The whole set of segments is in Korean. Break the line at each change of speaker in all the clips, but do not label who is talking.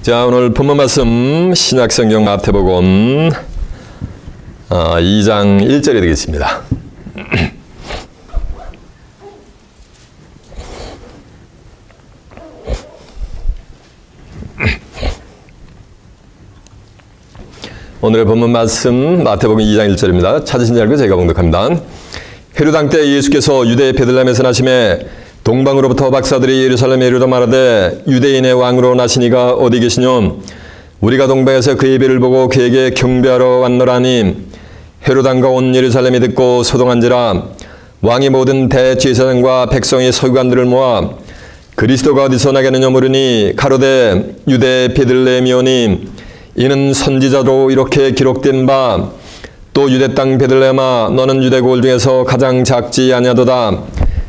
자, 오늘 본문 말씀 신약성경 마태복음 2장 1절이 되겠습니다. 오늘의 본문 말씀 마태복음 2장 1절입니다. 찾으신 줄 알고 제가 봉독합니다. 헤롯 왕 때 예수께서 유대 베들레헴에서 나심에 동방으로부터 박사들이 예루살렘에 이르러 말하되 유대인의 왕으로 나시니가 어디 계시뇨? 우리가 동방에서 그의 배를 보고 그에게 경배하러 왔노라니. 헤롯 왕과 온 예루살렘이 듣고 소동한지라. 왕이 모든 대제사장과 백성의 서기관들을 모아 그리스도가 어디서 나겠느냐 물으니 가로되 유대 베들레헴이오니 이는 선지자로 이렇게 기록된 바 또 유대 땅 베들레헴아 너는 유대 고을 중에서 가장 작지 아니하도다.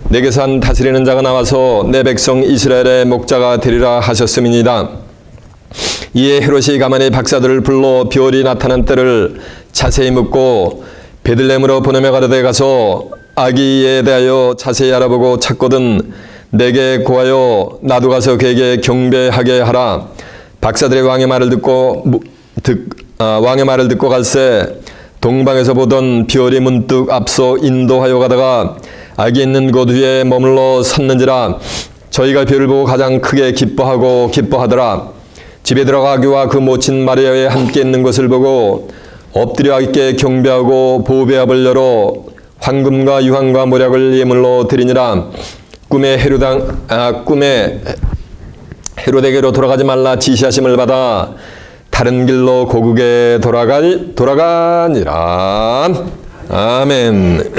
내게서 한 다스리는 자가 나와서 내 백성 이스라엘의 목자가 되리라 하셨음이니이다. 이에 헤롯이 가만히 박사들을 불러 비올이 나타난 때를 자세히 묻고 베들레헴으로 보내며 가로되 가서 아기에 대하여 자세히 알아보고 찾거든 내게 고하여 나도 가서 그에게 경배하게 하라. 박사들의 왕의 말을 듣고 갈새 동방에서 보던 비올이 문득 앞서 인도하여 가다가 아기 있는 곳 위에 머물러 섰는지라. 저희가 별을 보고 가장 크게 기뻐하더라. 집에 들어가 아기와 그 모친 마리아에 함께 있는 것을 보고 엎드려 아기께 경배하고 보배압을 열어 황금과 유황과 모략을 예물로 드리니라. 꿈에 헤롯에게로 돌아가지 말라 지시하심을 받아 다른 길로 고국에 돌아가니라. 아멘.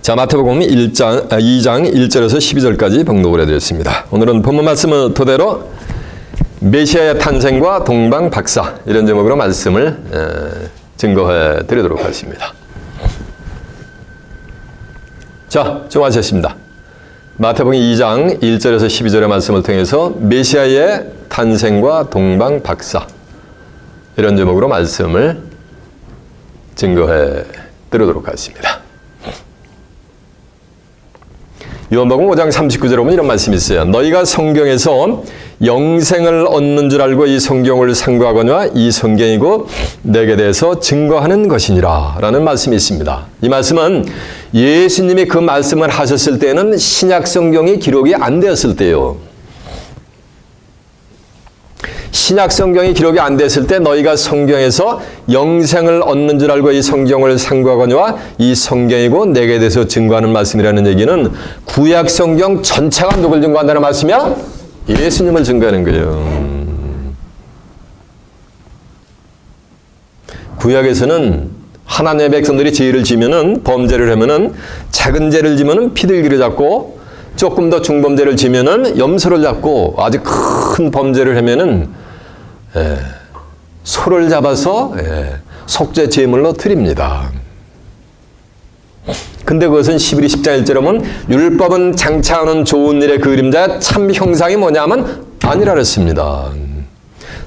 자, 마태복음 2장 1절에서 12절까지 봉독을 해드렸습니다. 오늘은 본문 말씀을 토대로 메시아의 탄생과 동방 박사 이런 제목으로 말씀을 증거해 드리도록 하겠습니다. 자, 좋아하셨습니다. 마태복음 2장 1절에서 12절의 말씀을 통해서 메시아의 탄생과 동방 박사 이런 제목으로 말씀을 증거해 드리도록 하겠습니다. 요한복음 5장 39절에 보면 이런 말씀이 있어요. 너희가 성경에서 영생을 얻는 줄 알고 이 성경을 상고하거니와 이 성경이고 내게 대해서 증거하는 것이니라 라는 말씀이 있습니다. 이 말씀은 예수님이 그 말씀을 하셨을 때는 신약 성경이 기록이 안 되었을 때요. 신약 성경이 기록이 안 됐을 때 너희가 성경에서 영생을 얻는 줄 알고 이 성경을 상고하거니와 이 성경이고 내게 대해서 증거하는 말씀이라는 얘기는 구약 성경 전체가 누굴 증거한다는 말씀이야? 예수님을 증거하는 거예요. 구약에서는 하나님의 백성들이 죄를 지면은 범죄를 하면은 작은 죄를 지면은 피들기를 잡고 조금 더 중범죄를 지면은 염소를 잡고 아주 큰 범죄를 하면은 소를 잡아서 속죄 제물로 드립니다. 근데 그것은 11기 10장 1절에 보면 율법은 장차하는 좋은 일의 그림자 참 형상이 뭐냐면 아니라 그랬습니다.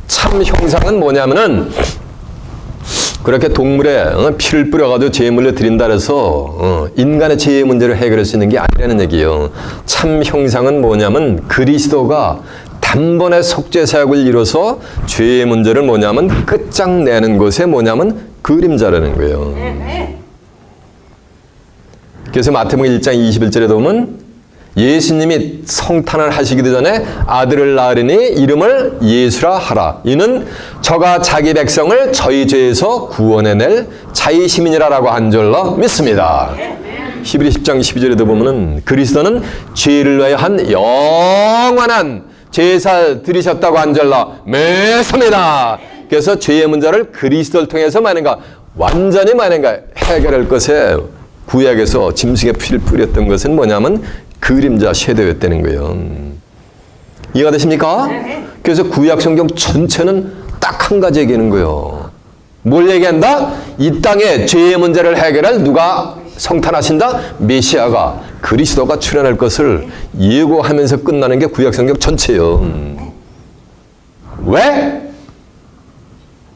참 형상은 뭐냐면은 그렇게 동물에 피를 뿌려가지고 제물로 드린다 해서 인간의 죄의 문제를 해결할 수 있는 게 아니라는 얘기예요. 참 형상은 뭐냐면 그리스도가 단번에 속죄 사역을 이뤄서 죄의 문제를 뭐냐면 끝장내는 것에 뭐냐면 그림자라는 거예요. 그래서 마태복음 1장 21절에 보면 예수님이 성탄을 하시기도 전에 아들을 낳으리니 이름을 예수라 하라. 이는 저가 자기 백성을 저희 죄에서 구원해낼 자의 시민이라고 한 줄로 믿습니다. 히브리 10장 12절에도 보면은 그리스도는 죄를 위하여 한 영원한 제사를 드리셨다고 한 줄로 믿습니다. 그래서 죄의 문제를 그리스도를 통해서 만약가 완전히 만약가 해결할 것에 구약에서 짐승의 피를 뿌렸던 것은 뭐냐면 그림자 섀도우였다는 거예요. 이해가 되십니까? 그래서 구약 성경 전체는 딱 한 가지 얘기하는 거예요. 뭘 얘기한다? 이 땅에 죄의 문제를 해결할 누가 성탄하신다? 메시아가 그리스도가 출현할 것을 예고하면서 끝나는 게 구약 성경 전체예요. 왜?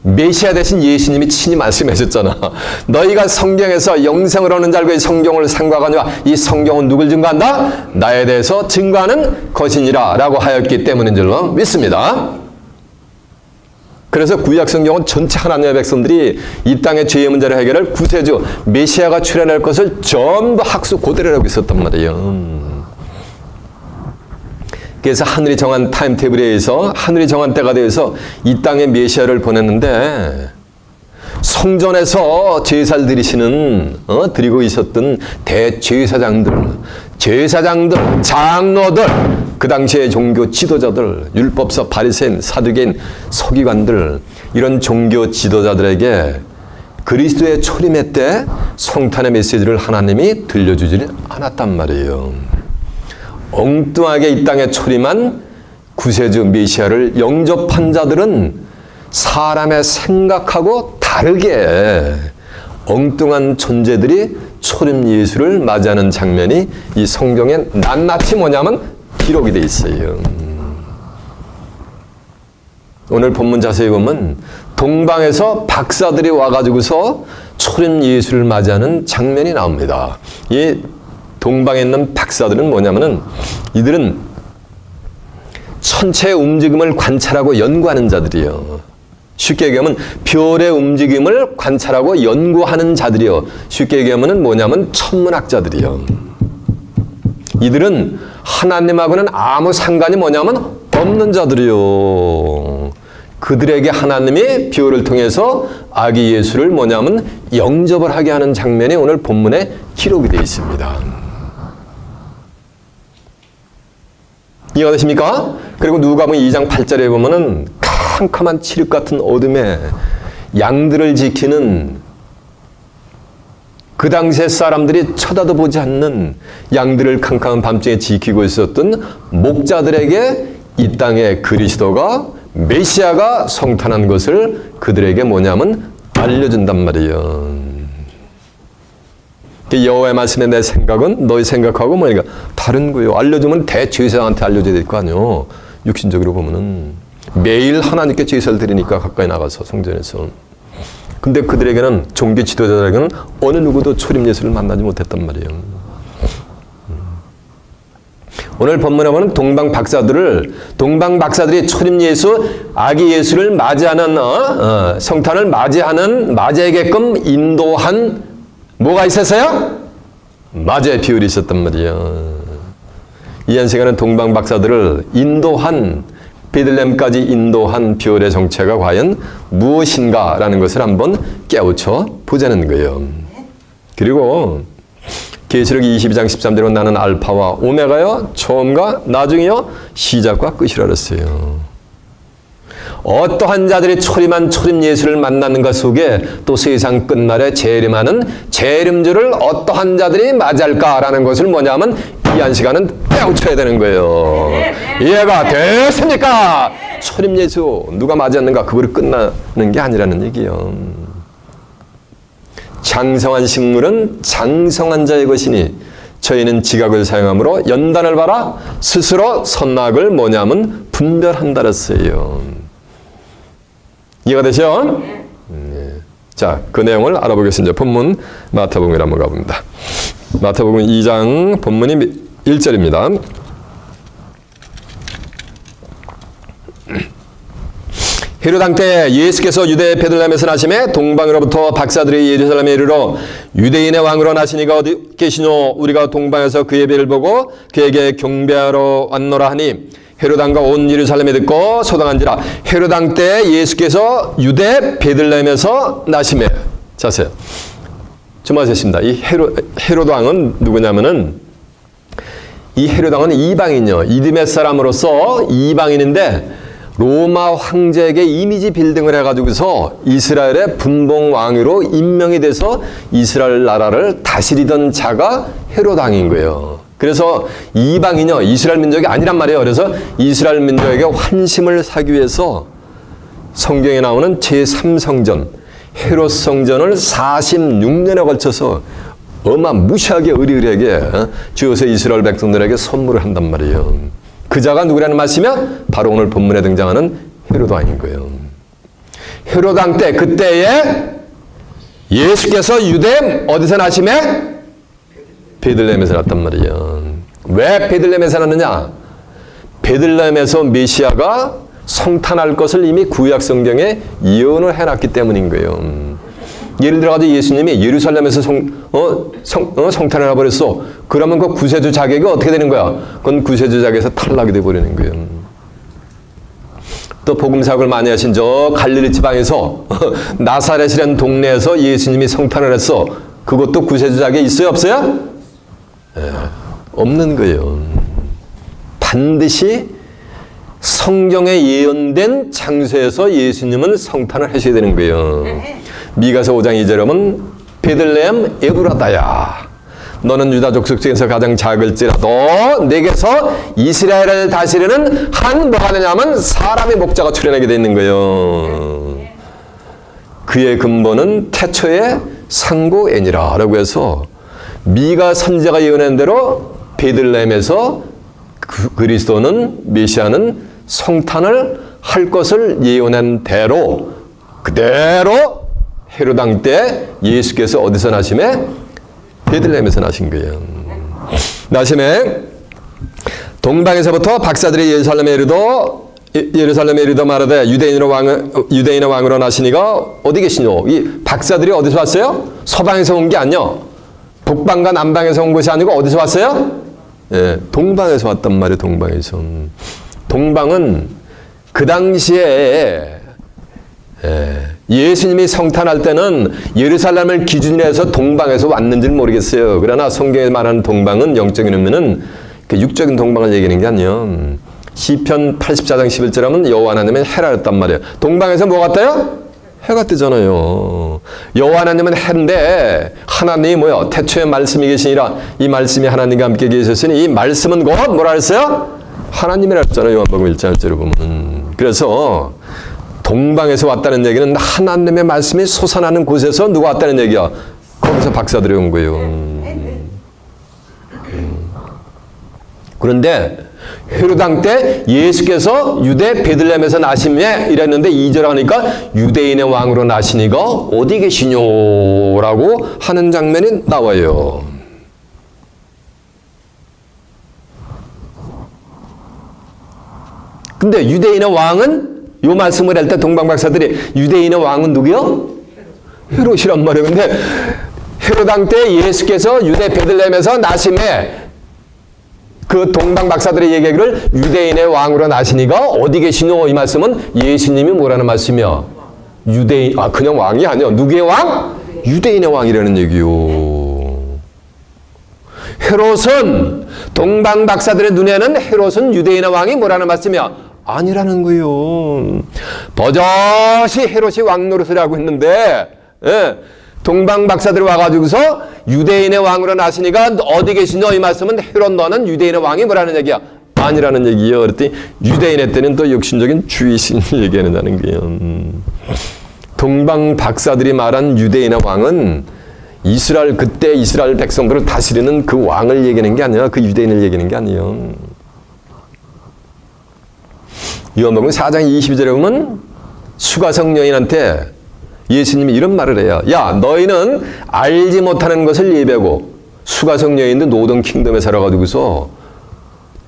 메시아 대신 예수님이 친히 말씀하셨잖아. 너희가 성경에서 영생을 얻는 자 알고 이 성경을 생각하니와 이 성경은 누굴 증거한다? 나에 대해서 증거하는 것이니라 라고 하였기 때문인 줄로 믿습니다. 그래서 구약 성경은 전체 하나님의 백성들이 이 땅의 죄의 문제를 해결할 구세주 메시아가 출현할 것을 전부 학수 고대로 하고 있었단 말이에요. 그래서 하늘이 정한 타임테이블에 의해서 하늘이 정한 때가 되어서 이 땅에 메시아를 보냈는데 성전에서 제사를 드리고 있었던 대제사장들, 장로들, 그 당시의 종교 지도자들, 율법사, 바리새인, 사두개인, 서기관들 이런 종교 지도자들에게 그리스도의 초림의 때 성탄의 메시지를 하나님이 들려주지 않았단 말이에요. 엉뚱하게 이 땅에 초림한 구세주 메시아를 영접한 자들은 사람의 생각하고 다르게 엉뚱한 존재들이 초림 예수를 맞이하는 장면이 이 성경에 낱낱이 뭐냐면 기록이 돼 있어요. 오늘 본문 자세히 보면 동방에서 박사들이 와가지고서 초림 예수를 맞이하는 장면이 나옵니다. 이 동방에 있는 박사들은 뭐냐면은 이들은 천체의 움직임을 관찰하고 연구하는 자들이요. 쉽게 얘기하면 별의 움직임을 관찰하고 연구하는 자들이요. 쉽게 얘기하면 뭐냐면 천문학자들이요. 이들은 하나님하고는 아무 상관이 뭐냐면 없는 자들이요. 그들에게 하나님이 별을 통해서 아기 예수를 뭐냐면 영접을 하게 하는 장면이 오늘 본문에 기록이 되어 있습니다. 이해가 되십니까? 그리고 누가복음 2장 8절에 보면은 캄캄한 칠흑 같은 어둠에 양들을 지키는 그 당시에 사람들이 쳐다도 보지 않는 양들을 캄캄한 밤중에 지키고 있었던 목자들에게 이 땅에 그리스도가 메시아가 성탄한 것을 그들에게 뭐냐면 알려준단 말이에요. 여호와의 말씀에 내 생각은 너희 생각하고 뭐니까 다른 거예요. 알려주면 대제사장한테 알려줘야 될 거 아니에요. 육신적으로 보면은 매일 하나님께 제사를 드리니까 가까이 나가서 성전에서. 근데 그들에게는 종교 지도자들에게는 어느 누구도 초림 예수를 만나지 못했단 말이에요. 오늘 본문에 보면 동방 박사들이 초림 예수, 아기 예수를 맞이하는 성탄을 맞이하게끔 인도한 뭐가 있었어요? 맞아요. 비율이 있었단 말이에요. 이한 시간은 동방 박사들을 베들레헴까지 인도한 비율의 정체가 과연 무엇인가라는 것을 한번 깨우쳐 보자는 거예요. 그리고 계시록 22장 13절은 나는 알파와 오메가요, 처음과 나중이요, 시작과 끝이라 그랬어요. 어떠한 자들이 초림한 초림 예수를 만나는 것 속에 또 세상 끝날에 재림하는 재림주를 어떠한 자들이 맞이할까라는 것을 뭐냐면 이 한 시간은 빼우쳐야 되는 거예요. 이해가 됐습니까? 초림 예수 누가 맞이했는가 그거를 끝나는 게 아니라는 얘기예요. 장성한 식물은 장성한 자의 것이니 저희는 지각을 사용함으로 연단을 받아 스스로 선악을 뭐냐면 분별한다 그랬어요. 이해가 되죠? 네. 자, 그 내용을 알아보겠습니다. 본문 마태복음에 한번 가봅니다. 마태복음 2장 본문이 1절입니다. 헤롯 때 예수께서 유대 베들레헴에서 나심에 동방으로부터 박사들이 예루살렘에 이르러 유대인의 왕으로 나시니가 어디 계시뇨? 우리가 동방에서 그의 예배를 보고 그에게 경배하러 왔노라 하니 헤롯 왕과 온 예루살렘에 듣고 소동한지라. 헤롯 때 예수께서 유대 베들레헴에서 나심에. 자세요. 주목하셨습니다. 이 헤롯 왕은 누구냐면은 이 헤롯 왕은 이방인이요. 이드메 사람으로서 이방인인데 로마 황제에게 이미지 빌딩을 해가지고서 이스라엘의 분봉 왕으로 임명이 돼서 이스라엘 나라를 다스리던 자가 헤롯 왕인 거예요. 그래서 이방인이요. 이스라엘 민족이 아니란 말이에요. 그래서 이스라엘 민족에게 환심을 사기 위해서 성경에 나오는 제3성전, 헤롯 성전을 46년에 걸쳐서 어마무시하게 의리의리하게 지어서 이스라엘 백성들에게 선물을 한단 말이에요. 그 자가 누구라는 말씀이며 바로 오늘 본문에 등장하는 헤롯 왕인 거예요. 헤롯 왕 때 그때에 예수께서 유대 어디서 나심에? 베들레헴에서 났단 말이에요. 왜 베들레헴에서 났느냐? 베들레헴에서 메시아가 성탄할 것을 이미 구약 성경에 예언을 해놨기 때문인 거예요. 예를 들어가지고 예수님이 예루살렘에서 성탄을 해버렸어. 그러면 그 구세주 자격이 어떻게 되는 거야? 그건 구세주 자격에서 탈락이 돼버리는 거예요. 또 복음사역을 많이 하신 저 갈릴리 지방에서 나사렛이라는 동네에서 예수님이 성탄을 했어. 그것도 구세주 자격이 있어요? 없어요? 네, 없는 거예요. 반드시 성경에 예언된 장소에서 예수님은 성탄을 하셔야 되는 거예요. 미가서 5장 2절에 보면 베들레헴 에브라다야, 너는 유다 족속 중에서 가장 작을지라도 내게서 이스라엘을 다스리는 한 뭐가 되냐면 사람의 목자가 출현하게 되어 있는 거예요. 그의 근본은 태초의 상고애니라 라고 해서 미가 선지자가 예언한 대로 베들레헴에서 그리스도는 메시아는 성탄을 할 것을 예언한 대로 그대로 헤롯 왕 때 예수께서 어디서 나심에? 베들레헴에서 나신 거예요. 나심에 동방에서부터 박사들이 예루살렘에 이르러 말하되 유대인의 왕으로 나시니가 어디 계시뇨? 이 박사들이 어디서 왔어요? 서방에서 온 게 아니요. 북방과 남방에서 온 것이 아니고 어디서 왔어요? 예, 동방에서 왔단 말이에요. 동방에서. 동방은 그 당시에 예수님이 성탄할 때는 예루살렘을 기준으로 해서 동방에서 왔는지는 모르겠어요. 그러나 성경에 말하는 동방은 영적인 의미는 육적인 동방을 얘기하는 게 아니에요. 시편 84장 11절 하면 여호와 하나님은 해라였단 말이에요. 동방에서 뭐 같아요? 해가 뜨잖아요. 여호와 하나님은 해인데 하나님이 뭐요? 태초에 말씀이 계시니라. 이 말씀이 하나님과 함께 계셨으니 이 말씀은 곧 뭐라 했어요? 하나님이라 했잖아요. 요한복음 1장 1절에 보면. 그래서 동방에서 왔다는 얘기는 하나님의 말씀이 솟아나는 곳에서 누가 왔다는 얘기야? 거기서 박사들이 온 거예요. 그런데 헤롯 왕 때 예수께서 유대 베들레헴에서 나심에 이랬는데 2절 하니까 유대인의 왕으로 나시니가 어디 계시뇨? 라고 하는 장면이 나와요. 근데 유대인의 왕은 요 말씀을 할 때 동방 박사들이 유대인의 왕은 누구요? 헤롯이란 말이에요. 근데 헤롯 왕 때 예수께서 유대 베들레헴에서 나심에 그 동방 박사들의 얘기를 유대인의 왕으로 나시니가 어디 계시노? 이 말씀은 예수님이 뭐라는 말씀이야? 유대인, 그냥 왕이 아니야. 누구의 왕? 유대인의 왕이라는 얘기요. 헤롯은 동방 박사들의 눈에는 헤롯은 유대인의 왕이 뭐라는 말씀이야? 아니라는 거예요. 버젓이 헤롯이 왕 노릇을 하고 있는데 동방 박사들이 와가지고서 유대인의 왕으로 나시니까 어디 계시노? 이 말씀은 헤롯 너는 유대인의 왕이 뭐라는 얘기야? 아니라는 얘기예요. 그랬더니 유대인의 때는 또 욕심적인 주의신을 얘기하는다는 거예요. 동방 박사들이 말한 유대인의 왕은 그때 이스라엘 백성들을 다스리는 그 왕을 얘기하는 게 아니야. 그 유대인을 얘기하는 게 아니에요. 요한복음 4장 22절에 보면 수가성 여인한테 예수님이 이런 말을 해요. 야, 너희는 알지 못하는 것을 예배하고 수가성 여인도 노던 킹덤에 살아가지고서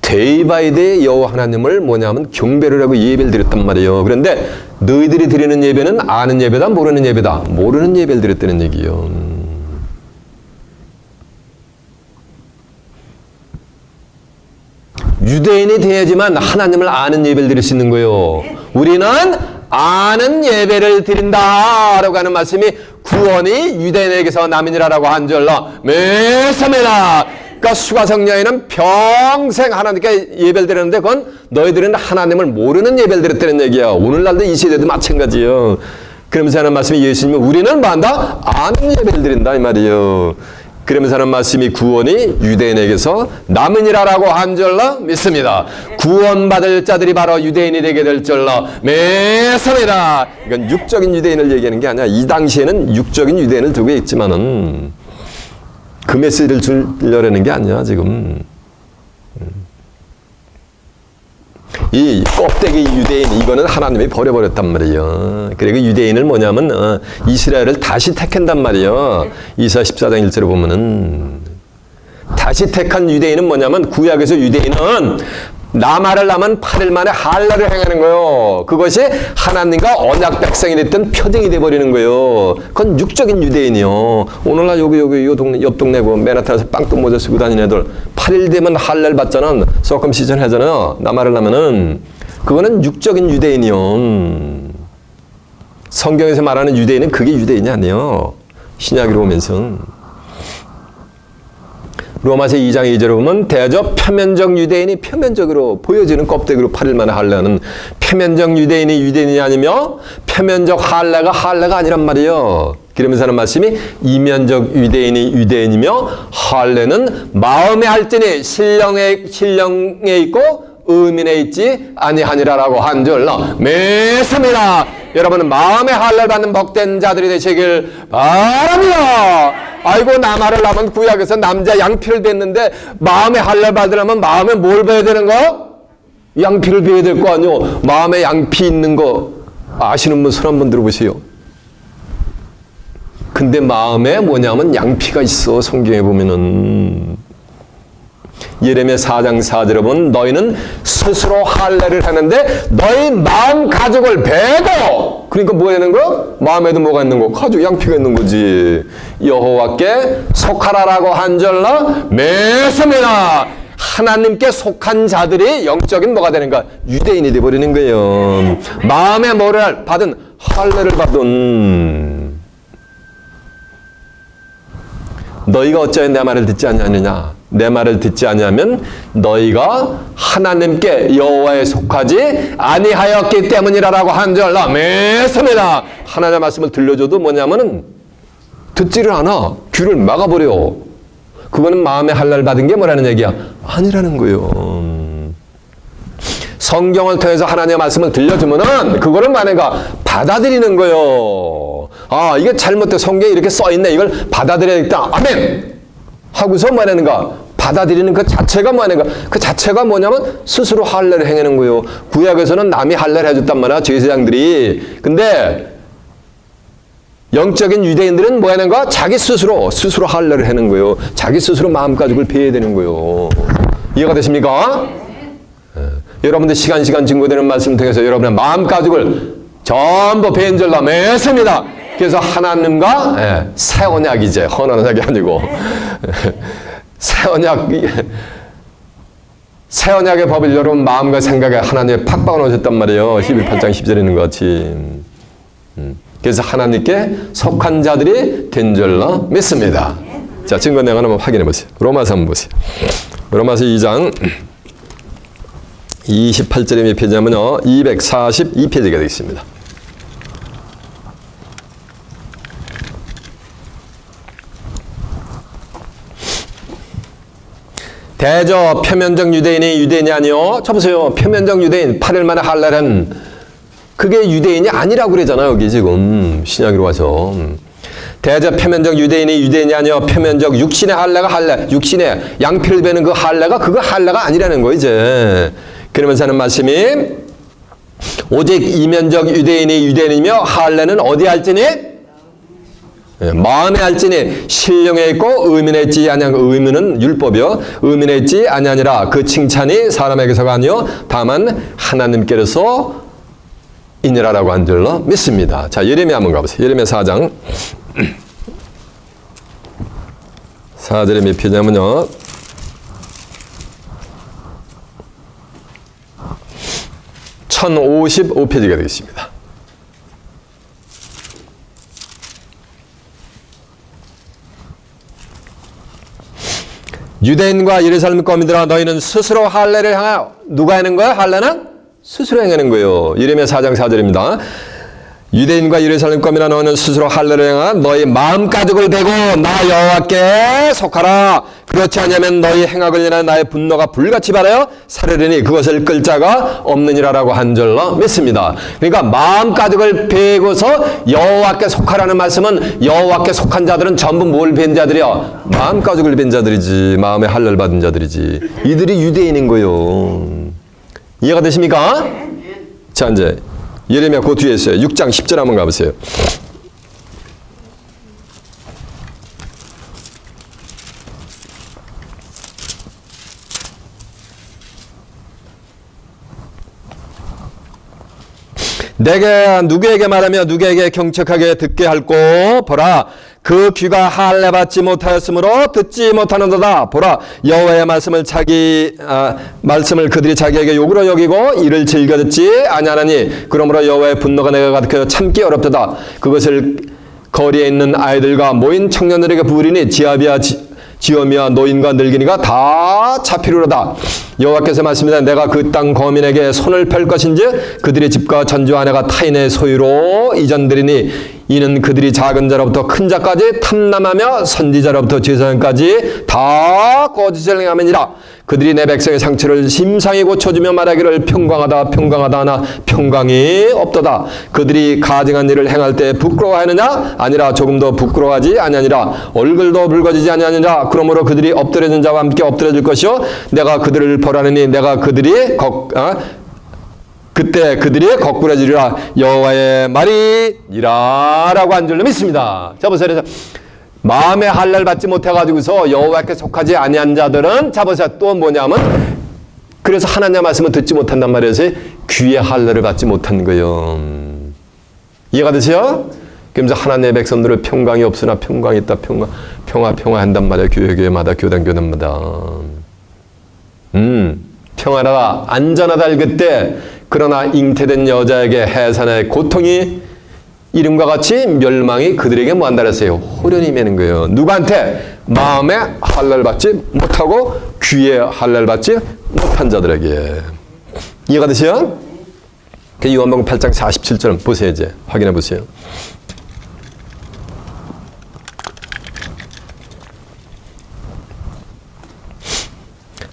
데이 바이 데이 여호와 하나님을 뭐냐면 경배를 하고 예배를 드렸단 말이에요. 그런데 너희들이 드리는 예배는 아는 예배다, 모르는 예배다. 모르는 예배를 드렸다는 얘기예요. 유대인이 돼야지만 하나님을 아는 예배를 드릴 수 있는 거예요. 우리는 아는 예배를 드린다 라고 하는 말씀이 구원이 유대인에게서 남이니라라고 한 줄로 메사메나. 그러니까 수가성 여인은 평생 하나님께 예배를 드렸는데 그건 너희들은 하나님을 모르는 예배를 드렸다는 얘기야. 오늘날도 이 시대도 마찬가지예요. 그러면서 하는 말씀이 예수님이 우리는 뭐 한다? 아는 예배를 드린다 이 말이에요. 그러면서 하는 말씀이 구원이 유대인에게서 남으니라라고 한 줄로 믿습니다. 구원받을 자들이 바로 유대인이 되게 될 줄로 믿습니다. 이건 육적인 유대인을 얘기하는 게 아니야. 이 당시에는 육적인 유대인을 두고 있지만은 그 메시지를 주려는 게 아니야 지금. 이 껍데기 유대인 이거는 하나님이 버려버렸단 말이에요. 그리고 유대인을 뭐냐면 이스라엘을 다시 택한단 말이에요. 이사 14장 1절에 보면은 다시 택한 유대인은 뭐냐면 구약에서 유대인은 나말을 하면 8일 만에 할례를 행하는 거예요. 그것이 하나님과 언약 백성이 됐던 표징이 돼버리는 거예요. 그건 육적인 유대인이요. 오늘날 여기 요 동네 옆 동네 그 맨하탄에서 빵떡 모자 쓰고 다니는 애들 8일 되면 할례를 받잖아. 서컴시전 하잖아요. 나말을 하면은 그거는 육적인 유대인이요. 성경에서 말하는 유대인은 그게 유대인이 아니에요. 신약으로 오면서. 로마서 2장 2절에 보면 대저 표면적 유대인이 표면적으로 보여지는 껍데기로 8일 만에 할례는 표면적 유대인이 유대인이 아니며 표면적 할례가 아니란 말이에요. 그러면서 하는 말씀이 이면적 유대인이 유대인이며 할례는 마음에 할지니 신령에 있고 의민에 있지 아니하니라라고 한 줄로 믿습니다. 여러분은 마음의 할례를 받는 복된 자들이 되시길 바랍니다. 아이고 나말을 하면 구약에서 남자 양피를 댔는데 마음의 할례 받으려면 마음에 뭘 배야 되는 거? 양피를 배야 될 거 아니요. 마음에 양피 있는 거 아시는 분 손 한번 들어보세요. 근데 마음에 뭐냐면 양피가 있어. 성경에 보면은 예레미야 4장 4절에 보면 너희는 스스로 할례를 하는데 너희 마음 가죽을 베고 그러니까 뭐 하는 거? 마음에도 뭐가 있는 거? 가죽 양피가 있는 거지. 여호와께 속하라라고 한 줄로 믿습니다. 하나님께 속한 자들이 영적인 뭐가 되는가? 유대인이 되어버리는 거예요. 마음에 뭐를 받은 할례를 받은 너희가 어찌하여 내 말을 듣지 아니하느냐? 내 말을 듣지 아니하면 너희가 하나님께 여호와에 속하지 아니하였기 때문이라라고 한 줄로 믿습니다. 하나님의 말씀을 들려줘도 뭐냐면은 듣지를 않아. 귀를 막아버려. 그거는 마음의 할례를 받은 게 뭐라는 얘기야? 아니라는 거예요. 성경을 통해서 하나님의 말씀을 들려주면은 그거를 만약에 받아들이는 거예요. 아, 이게 잘못된 성경에 이렇게 써있네. 이걸 받아들여야겠다. 아멘! 하고서 뭐 하는가? 받아들이는 그 자체가 뭐 하는가? 그 자체가 뭐냐면 스스로 할례를 행하는 거예요. 구약에서는 남이 할례를 해줬단 말이야. 제사장들이. 근데 영적인 유대인들은 뭐 하는가? 자기 스스로 할례를 하는 거예요. 자기 스스로 마음 가죽을 베야 되는 거예요. 이해가 되십니까? 여러분들 시간 증거되는 말씀 통해서 여러분의 마음 가죽을 전부 베인 줄로 믿습니다. 그래서 하나님과 새 언약이제 헌 언약이 아니고 새 언약의 법을 여러분 마음과 생각에 하나님의 팍 박아놓으셨단 말이에요. 11장 10절에 있는 것 같이. 그래서 하나님께 속한 자들이 된 줄로 믿습니다. 자, 증거 내용 한번 확인해 보세요. 로마서 한번 보세요. 로마서 2장 28절에 몇 페이지냐면요. 242페이지가 되겠습니다. 대저 표면적 유대인이 유대인이 아니요. 쳐보세요. 표면적 유대인 8일 만에 할례는 그게 유대인이 아니라고 그러잖아요. 여기 지금 신약으로 와서. 대저 표면적 유대인이 유대인이 아니요. 표면적 육신의 할례가 할례. 육신의 양피를 베는 그 할례가 그거 할례가 아니라는 거 이제. 그러면서 하는 말씀이 오직 이면적 유대인이 유대인이며 할례는 어디 할지니? 마음에 할지니 신령에 있고 의민에 있지 아니한 의민은 율법이요. 의민에 있지 아니하니라. 그 칭찬이 사람에게서가 아니요 다만 하나님께서 이니라라고 한 줄로 믿습니다. 자, 예레미야 한번 가보세요. 예레미야 4장 4절에 몇 페이지냐면요. 1055페이지가 되겠습니다. 유대인과 예루살렘 거민들아 너희는 스스로 할례를 행하여 누가 하는 거야? 할례는 스스로 행하는 거예요. 예레미야 4장 4절입니다. 유대인과 예루살렘 거민아 너희는 스스로 할례를 행하여 너희 마음 가죽을 베고 나 여호와께 속하라. 그렇지 않으면 너희 행악을 인하여 나의 분노가 불같이 발하여 사르르니 그것을 끌 자가 없느니라라고 한 줄로 믿습니다. 그러니까 마음 가죽을 베고서 여호와께 속하라는 말씀은 여호와께 속한 자들은 전부 뭘 벤 자들이야? 마음 가죽을 벤 자들이지. 마음의 할례를 받은 자들이지. 이들이 유대인인 거예요. 이해가 되십니까? 자, 이제 예레미야 그 뒤에 있어요. 6장 10절 한번 가보세요. 내가 누구에게 말하며 누구에게 경책하게 듣게 할꼬 보라 그 귀가 할례받지 못하였으므로 듣지 못하는도다. 보라 여호와의 말씀을 그들이 자기에게 욕으로 여기고 이를 즐겨 듣지 아니하나니 그러므로 여호와의 분노가 내가 가득하여 참기 어렵도다. 그것을 거리에 있는 아이들과 모인 청년들에게 부으리니 지엄이와 노인과 늙은이가 다 잡히리로다. 여호와께서 말씀하시되 내가 그 땅 거민에게 손을 펼 것인지 그들의 집과 전주와 아내가 타인의 소유로 이전되리니 이는 그들이 작은 자로부터 큰 자까지 탐남하며 선지자로부터 제사장까지 다 거짓을 행함이니라. 그들이 내 백성의 상처를 심상히 고쳐주며 말하기를 평강하다 평강하다 하나 평강이 없도다. 그들이 가증한 일을 행할 때 부끄러워하느냐? 아니라 조금도 부끄러워하지 아니하니라. 얼굴도 붉어지지 아니하니라. 그러므로 그들이 엎드려진 자와 함께 엎드려질 것이요 내가 그들을 벌하느니 내가 그때 그들이 거꾸러지리라. 여호와의 말이니라 라고 한 줄로 믿습니다. 자 보세요. 그래서 마음의 할례를 받지 못해가지고서 여호와께 속하지 아니한 자들은 자 보세요. 또 뭐냐면 그래서 하나님의 말씀을 듣지 못한단 말이에요. 귀의 할례를 받지 못한 거예요. 이해가 되세요? 그러면서 하나님의 백성들을 평강이 없으나 평강이 있다. 평화 한단 말이에요. 교회마다 교단마다 평안하다 안전하다 할 그때 그러나 잉태된 여자에게 해산의 고통이 이름과 같이 멸망이 그들에게 뭐한다 그랬어요? 호련히 매는 거예요. 누구한테? 마음의 할례를 받지 못하고 귀의 할례를 받지 못한 자들에게. 이해가 되세요? 요한복음 8장 47절 보세요. 이제 확인해 보세요.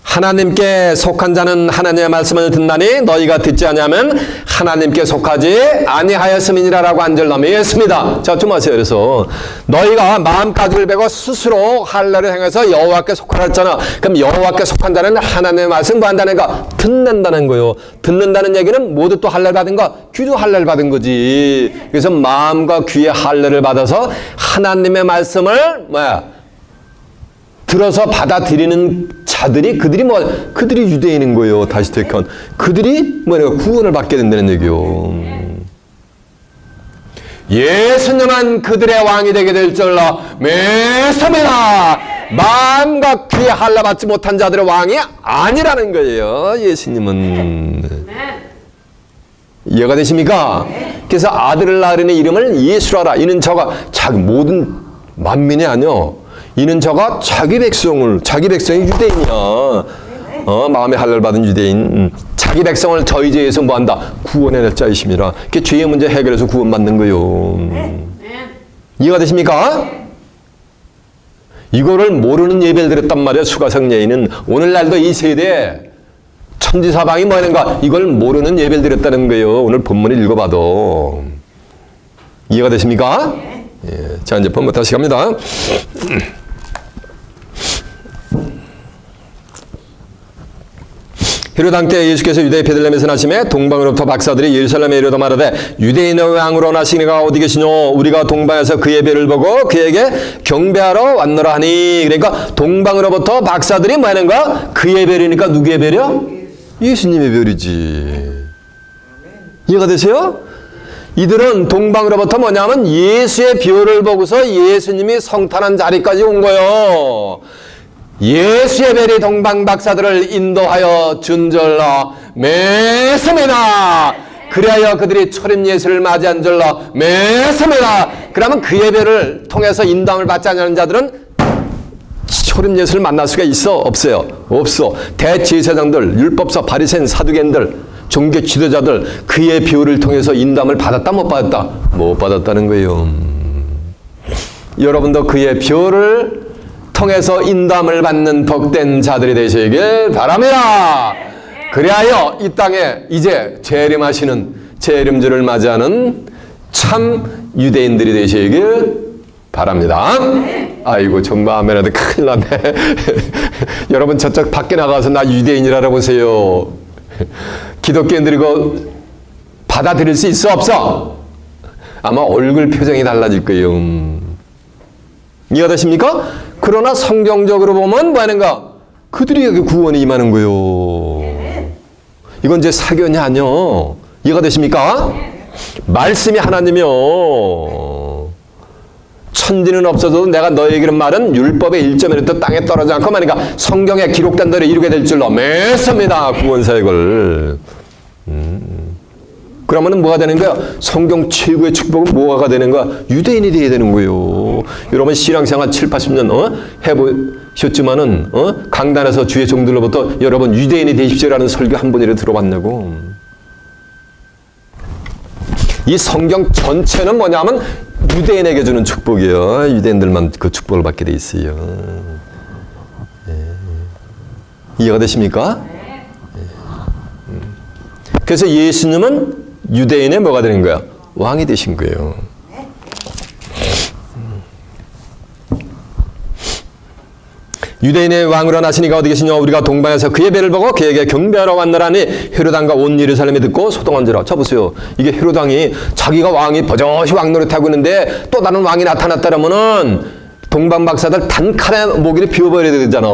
하나님께 속한 자는 하나님의 말씀을 듣나니 너희가 듣지 아니하면 하나님께 속하지 아니하였음이니라 라고 한 절 넘어있습니다. 자, 좀 하세요. 그래서 너희가 마음가짐을 베고 스스로 할례를 행해서 여호와께 속하라 했잖아. 그럼 여호와께 속한 자는 하나님의 말씀 뭐 한다는 거? 듣는다는 거요. 듣는다는 얘기는 모두 또 할례를 받은 거? 귀도 할례를 받은 거지. 그래서 마음과 귀의 할례를 받아서 하나님의 말씀을 들어서 받아들이는 자들이 그들이 유대인인 거예요. 다시 택한 그들이 구원을 받게 된다는 얘기요. 예수님은 그들의 왕이 되게 될 줄로 믿습니다. 마음과 귀에 할례 받지 못한 자들의 왕이 아니라는 거예요. 예수님은. 이해가 되십니까? 그래서 아들을 낳으려니 이름을 예수라 하라. 이는 저가 자기 모든 만민이 아니요. 이는 저가 자기 백성이 유대인이야. 마음의 할례를 받은 유대인. 자기 백성을 저희 죄에서 뭐한다? 구원해낼 자이심이라. 그게 죄의 문제 해결해서 구원받는 거요. 이해가 되십니까? 이거를 모르는 예배를 드렸단 말이야. 수가성 예인은. 오늘날도 이 세대에 천지사방이 뭐 하는가? 이걸 모르는 예배를 드렸다는 거예요. 오늘 본문을 읽어봐도. 이해가 되십니까? 예. 자, 이제 본문 다시 갑니다. 헤롯 때 예수께서 유대의 베들레헴에서 나심에 동방으로부터 박사들이 예루살렘에 이르러 말하되 유대인의 왕으로 나시니가 어디 계시뇨? 우리가 동방에서 그의 배를 보고 그에게 경배하러 왔노라 하니. 그러니까 동방으로부터 박사들이 뭐 하는가? 그의 별이니까 누구의 별이요? 예수님의 별이지. 이해가 되세요? 이들은 동방으로부터 뭐냐면 예수의 별을 보고서 예수님이 성탄한 자리까지 온 거예요. 예수의 별이 동방 박사들을 인도하여 준절로 믿습니다. 그리하여 그들이 초림 예수를 맞이한 줄로 믿습니다. 그러면 그의 별을 통해서 인도함을 받지 않는 자들은 초림 예수를 만날 수가 있어? 없어요? 없어. 대제사장들, 율법사, 바리새인, 사두개인들, 종교 지도자들 그의 별을 통해서 인도함을 받았다 못 받았다? 못 받았다는 거예요. 여러분도 그의 별을 통해서 인도함을 받는 복된 자들이 되시길 바랍니다. 그리하여 이 땅에 이제 재림하시는 재림주를 맞이하는 참 유대인들이 되시길 바랍니다. 아이고 정말 아멘하다 큰일 났네. 여러분 저쪽 밖에 나가서 나 유대인이라고 보세요. 기독교인들이 그 받아들일 수 있어 없어? 아마 얼굴 표정이 달라질 거예요. 이해가 되십니까? 그러나 성경적으로 보면 뭐 하는가? 그들에게 구원이 임하는 거예요. 이건 이제 사견이 아니요. 이해가 되십니까? 말씀이 하나님이요. 천지는 없어도 내가 너에게 이런 말은 율법의 1.1도 땅에 떨어지지 않고 말이니까 성경에 기록된 대로 이루게 될 줄로 믿습니다. 구원 사역을. 그러면 뭐가 되는 거야? 성경 최고의 축복은 뭐가 되는 거야? 유대인이 되어야 되는 거예요. 여러분 신앙생활 7, 80년 해보셨지만은 강단에서 주의 종들로부터 여러분 유대인이 되십시오라는 설교 한 번이라도 들어봤냐고. 이 성경 전체는 뭐냐면 유대인에게 주는 축복이에요. 유대인들만 그 축복을 받게 돼 있어요. 이해가 되십니까? 그래서 예수님은 유대인의 뭐가 되는 거야? 왕이 되신 거예요. 유대인의 왕으로 나시니가 어디 계시냐? 우리가 동방에서 그의 배를 보고 그에게 경배하러 왔느라니 헤롯 왕과 온 예루살렘이 듣고 소동한지라. 자 보세요. 이게 헤롯 왕이 자기가 왕이 버젓이 왕 노릇하고 있는데 또 다른 왕이 나타났다라면은 동방 박사들 단칼에 모기를 비워버려야 되잖아.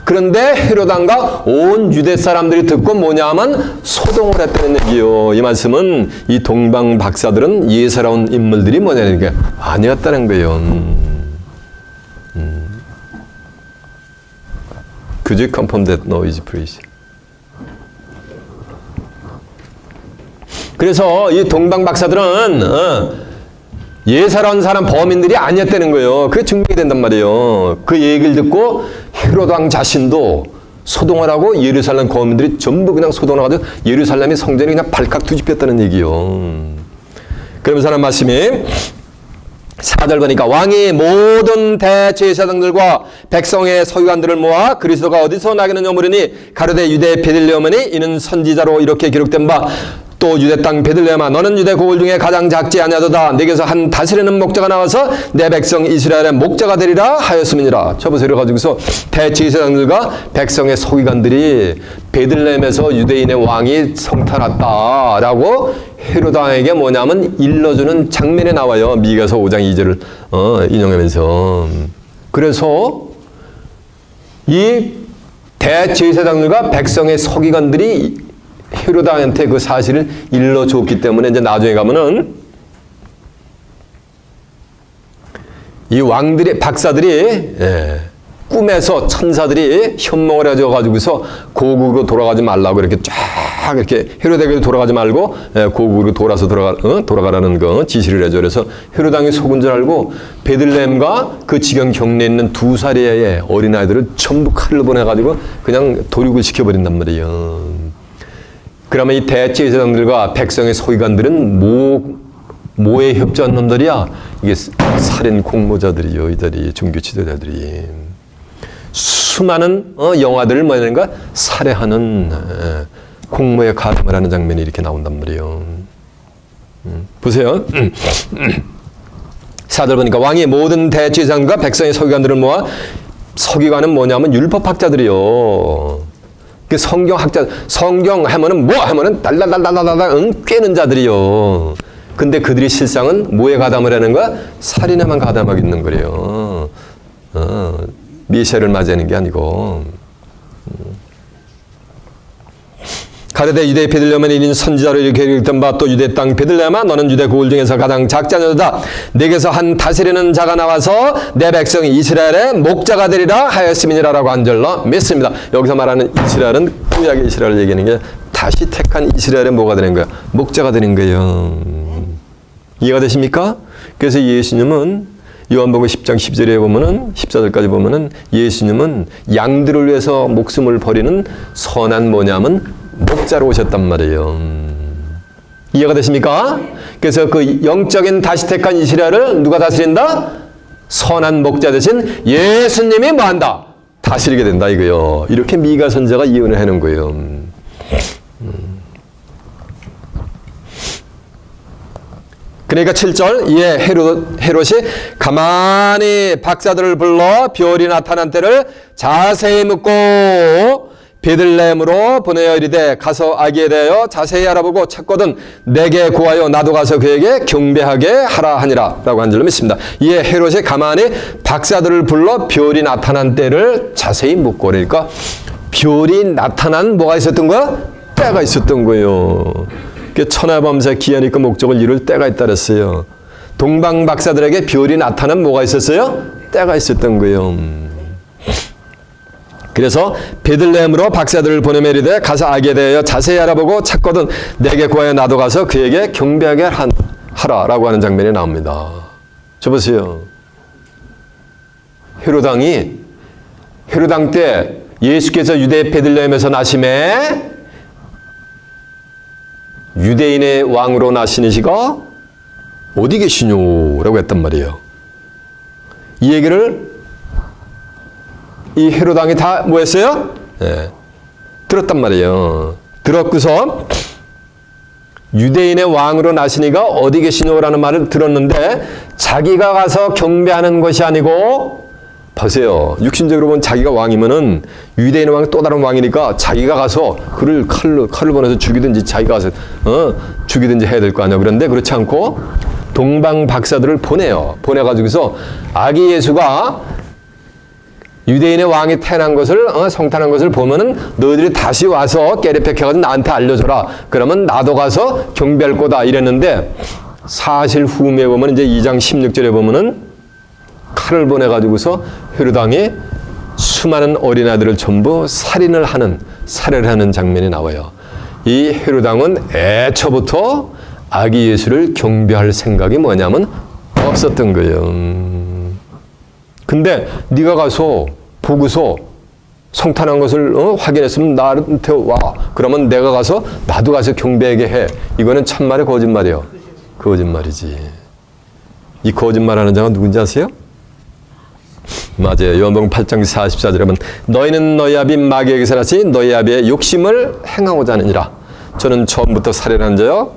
그런데 헤롯 왕과 온 유대 사람들이 듣고 뭐냐면 소동을 했다는 얘기요. 이 말씀은 이 동방 박사들은 예사로운 인물들이 뭐냐는 게 아니었다는 거예요. Could you confirm that noise, please? 그래서 이 동방 박사들은 예사로운 사람 범인들이 아니었다는 거예요. 그게 증명이 된단 말이에요. 그 얘기를 듣고 헤롯 왕 자신도 소동을 하고 예루살렘 거민들이 전부 그냥 소동을 하고 예루살렘의 성전이 그냥 발칵 뒤집혔다는 얘기예요. 그러면서 하는 말씀이 4절 보니까 왕이 모든 대제사장들과 백성의 서기관들을 모아 그리스도가 어디서 나겠느냐 물으니 가로되 유대 베들레헴이니 이는 선지자로 이렇게 기록된 바 또 유대 땅 베들레헴아 너는 유대 고을 중에 가장 작지 아니하도다 내게서 한 다스리는 목자가 나와서 내 백성 이스라엘의 목자가 되리라 하였음이니라. 저보세요. 가지고서 대제사장들과 백성의 서기관들이 베들레헴에서 유대인의 왕이 성탄했다라고 헤롯 왕에게 뭐냐면 일러주는 장면이 나와요. 미가서 5장 2절을 인용하면서. 그래서 이 대제사장들과 백성의 서기관들이 헤롯 왕한테 그 사실을 일러줬기 때문에 이제 나중에 가면은 이 왕들이 박사들이 꿈에서 천사들이 현몽을 해줘가지고서 고국으로 돌아가지 말라고 이렇게 쫙 이렇게 헤롯에게 돌아가지 말고 고국으로 돌아서 돌아가라는 거 지시를 해줘. 그래서 헤롯 왕이 속은 줄 알고 베들레헴과 그 지경 경내에 있는 2살의 어린아이들을 전부 칼을 보내가지고 그냥 도륙을 시켜버린단 말이에요. 그러면 이 대제사장들과 백성의 서기관들은 뭐에 협조한 놈들이야? 이게 살인 공모자들이요. 이들이 종교 지도자들이 수많은 영화들을 뭐냐는가 살해하는 공모에 가담을 하는 장면이 이렇게 나온단 말이에요. 보세요. 4절 보니까 왕이 모든 대제사장과 백성의 서기관들을 모아 서기관은 뭐냐면 율법학자들이요. 그 성경학자, 성경 하면은 뭐 하면은 달달달달달달 꿰는 자들이요. 근데 그들이 실상은 뭐에 가담을 하는 거야? 살인에만 가담하고 있는 거래요. 미셸을 맞이하는 게 아니고. 가로되 유대 베들레헴은 이는 선지자로 이렇게 기록된 바 또 유대 땅 베들레헴아 너는 유대 고을 중에서 가장 작지 않으다 내게서 한 다스리는 자가 나와서 내 백성 이스라엘의 목자가 되리라 하였음이니라라고 한 절로 믿습니다. 여기서 말하는 이스라엘은 구약의 이스라엘을 얘기하는 게 다시 택한 이스라엘의 뭐가 되는 거야? 목자가 되는 거예요. 이해가 되십니까? 그래서 예수님은 요한복음 10장 10절에 보면은 14절까지 보면은 예수님은 양들을 위해서 목숨을 버리는 선한 뭐냐면 목자로 오셨단 말이에요. 이해가 되십니까? 그래서 그 영적인 다시 택한 이스라엘을 누가 다스린다? 선한 목자 대신 예수님이 뭐한다? 다스리게 된다 이거요. 이렇게 미가 선지자가 예언을 해놓은 거예요. 그러니까 7절 이에 헤롯이 가만히 박사들을 불러 별이 나타난 때를 자세히 묻고 베들레헴으로 보내어 이르되 가서 아기에 대하여 자세히 알아보고 찾거든 내게 구하여 나도 가서 그에게 경배하게 하라 하니라 라고 한 줄로 믿습니다. 이에 헤롯이 가만히 박사들을 불러 별이 나타난 때를 자세히 묻고 그러니까 별이 나타난 뭐가 있었던 거야? 때가 있었던 거예요. 천하범사 기한이그 목적을 이룰 때가 있다 그랬어요. 동방 박사들에게 별이 나타난 뭐가 있었어요? 때가 있었던 거예요. 그래서 베들레헴으로 박사들을 보내며 이르되 가서 아기에 대하여 자세히 알아보고 찾거든 내게 구하여 나도 가서 그에게 경배하게 하라라고 하는 장면이 나옵니다. 저 보세요. 헤로당 때 예수께서 유대 베들레헴에서 나심에 유대인의 왕으로 나신 이시가 어디 계시뇨? 라고 했단 말이에요. 이 얘기를 이 헤로당이 다 뭐 했어요? 네, 들었단 말이에요. 들었고서 유대인의 왕으로 나시니가 어디 계시노라는 말을 들었는데 자기가 가서 경배하는 것이 아니고 보세요. 육신적으로 보면 자기가 왕이면은 유대인의 왕이 또 다른 왕이니까 자기가 가서 그를 칼을 보내서 죽이든지 자기가 가서 죽이든지 해야 될 거 아니야. 그런데 그렇지 않고 동방 박사들을 보내요. 보내가지고서 아기 예수가 유대인의 왕이 태어난 것을 성탄한 것을 보면은 너희들이 다시 와서 깨리패켜가지고 나한테 알려줘라. 그러면 나도 가서 경배할 거다 이랬는데 사실 후음에 보면 이제 2장 16절에 보면은 칼을 보내가지고서 헤로당이 수많은 어린아이들을 전부 살해를 하는 장면이 나와요. 이 헤로당은 애초부터 아기 예수를 경배할 생각이 뭐냐면 없었던 거예요. 근데 네가 가서 보고서 성탄한 것을 확인했으면 나한테 와. 그러면 내가 가서 나도 가서 경배하게 해. 이거는 참말의 거짓말이에요. 거짓말이지. 이 거짓말하는 자가 누군지 아세요? 맞아요. 요한복음 8장 44절에 보면 너희는 너희 아비 마귀에게서 나시 너희 아비의 욕심을 행하고자 하느니라. 저는 처음부터 살인한 자요.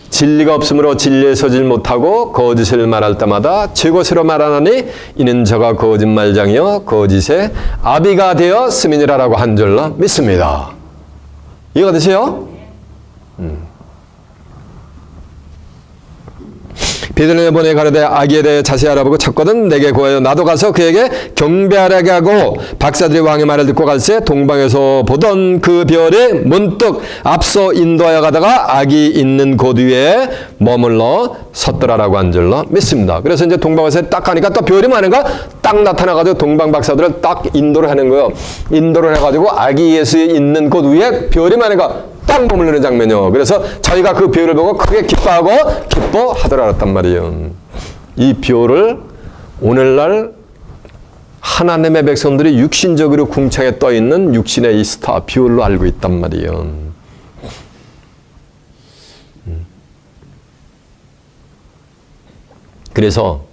진리가 없으므로 진리에 서질 못하고 거짓을 말할 때마다 제 것으로 말하나니 이는 저가 거짓말장이요 거짓의 아비가 되어 스민이라라고 한 줄로 믿습니다. 이해가 되세요? 베들레헴에 보내 가로되 아기에 대해 자세히 알아보고 찾거든 내게 구하여 나도 가서 그에게 경배하라게 하고 박사들이 왕의 말을 듣고 갈새 동방에서 보던 그 별이 문득 앞서 인도하여 가다가 아기 있는 곳 위에 머물러 섰더라라고 한 줄로 믿습니다. 그래서 이제 동방에서 딱 가니까 또 별이 많은가 딱 나타나가지고 동방 박사들을 딱 인도를 하는 거예요. 인도를 해가지고 아기 예수 있는 곳 위에 별이 많은가 딱 머무르는 장면이요. 그래서 자기가 그 별을 보고 크게 기뻐하더라랬단 말이에요. 이 별을 오늘날 하나님의 백성들이 육신적으로 궁창에 떠있는 육신의 이 스타 별로 알고 있단 말이에요. 그래서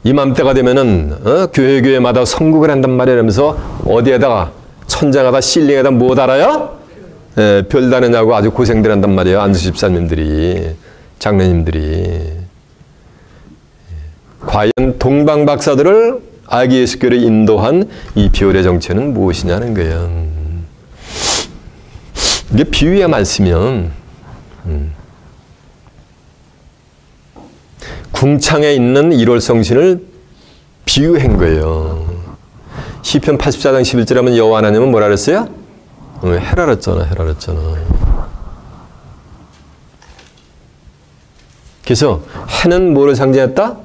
이맘때가 되면은 교회마다 선국을 한단 말이에요. 그러면서 어디에다가 천장에다 실링에다 뭐 달아요? 별 다느냐고 아주 고생들 한단 말이에요. 안수 집사님들이, 장로님들이. 과연 동방 박사들을 아기 예수교를 인도한 이 별의 정체는 무엇이냐는 거예요. 이게 비유의 말씀이면 궁창에 있는 1월 성신을 비유한 거예요. 시편 84장 11절에 하면 여호와 하나님은 뭐라 그랬어요? 해라 그랬잖아. 그래서 해는 뭐를 상징했다?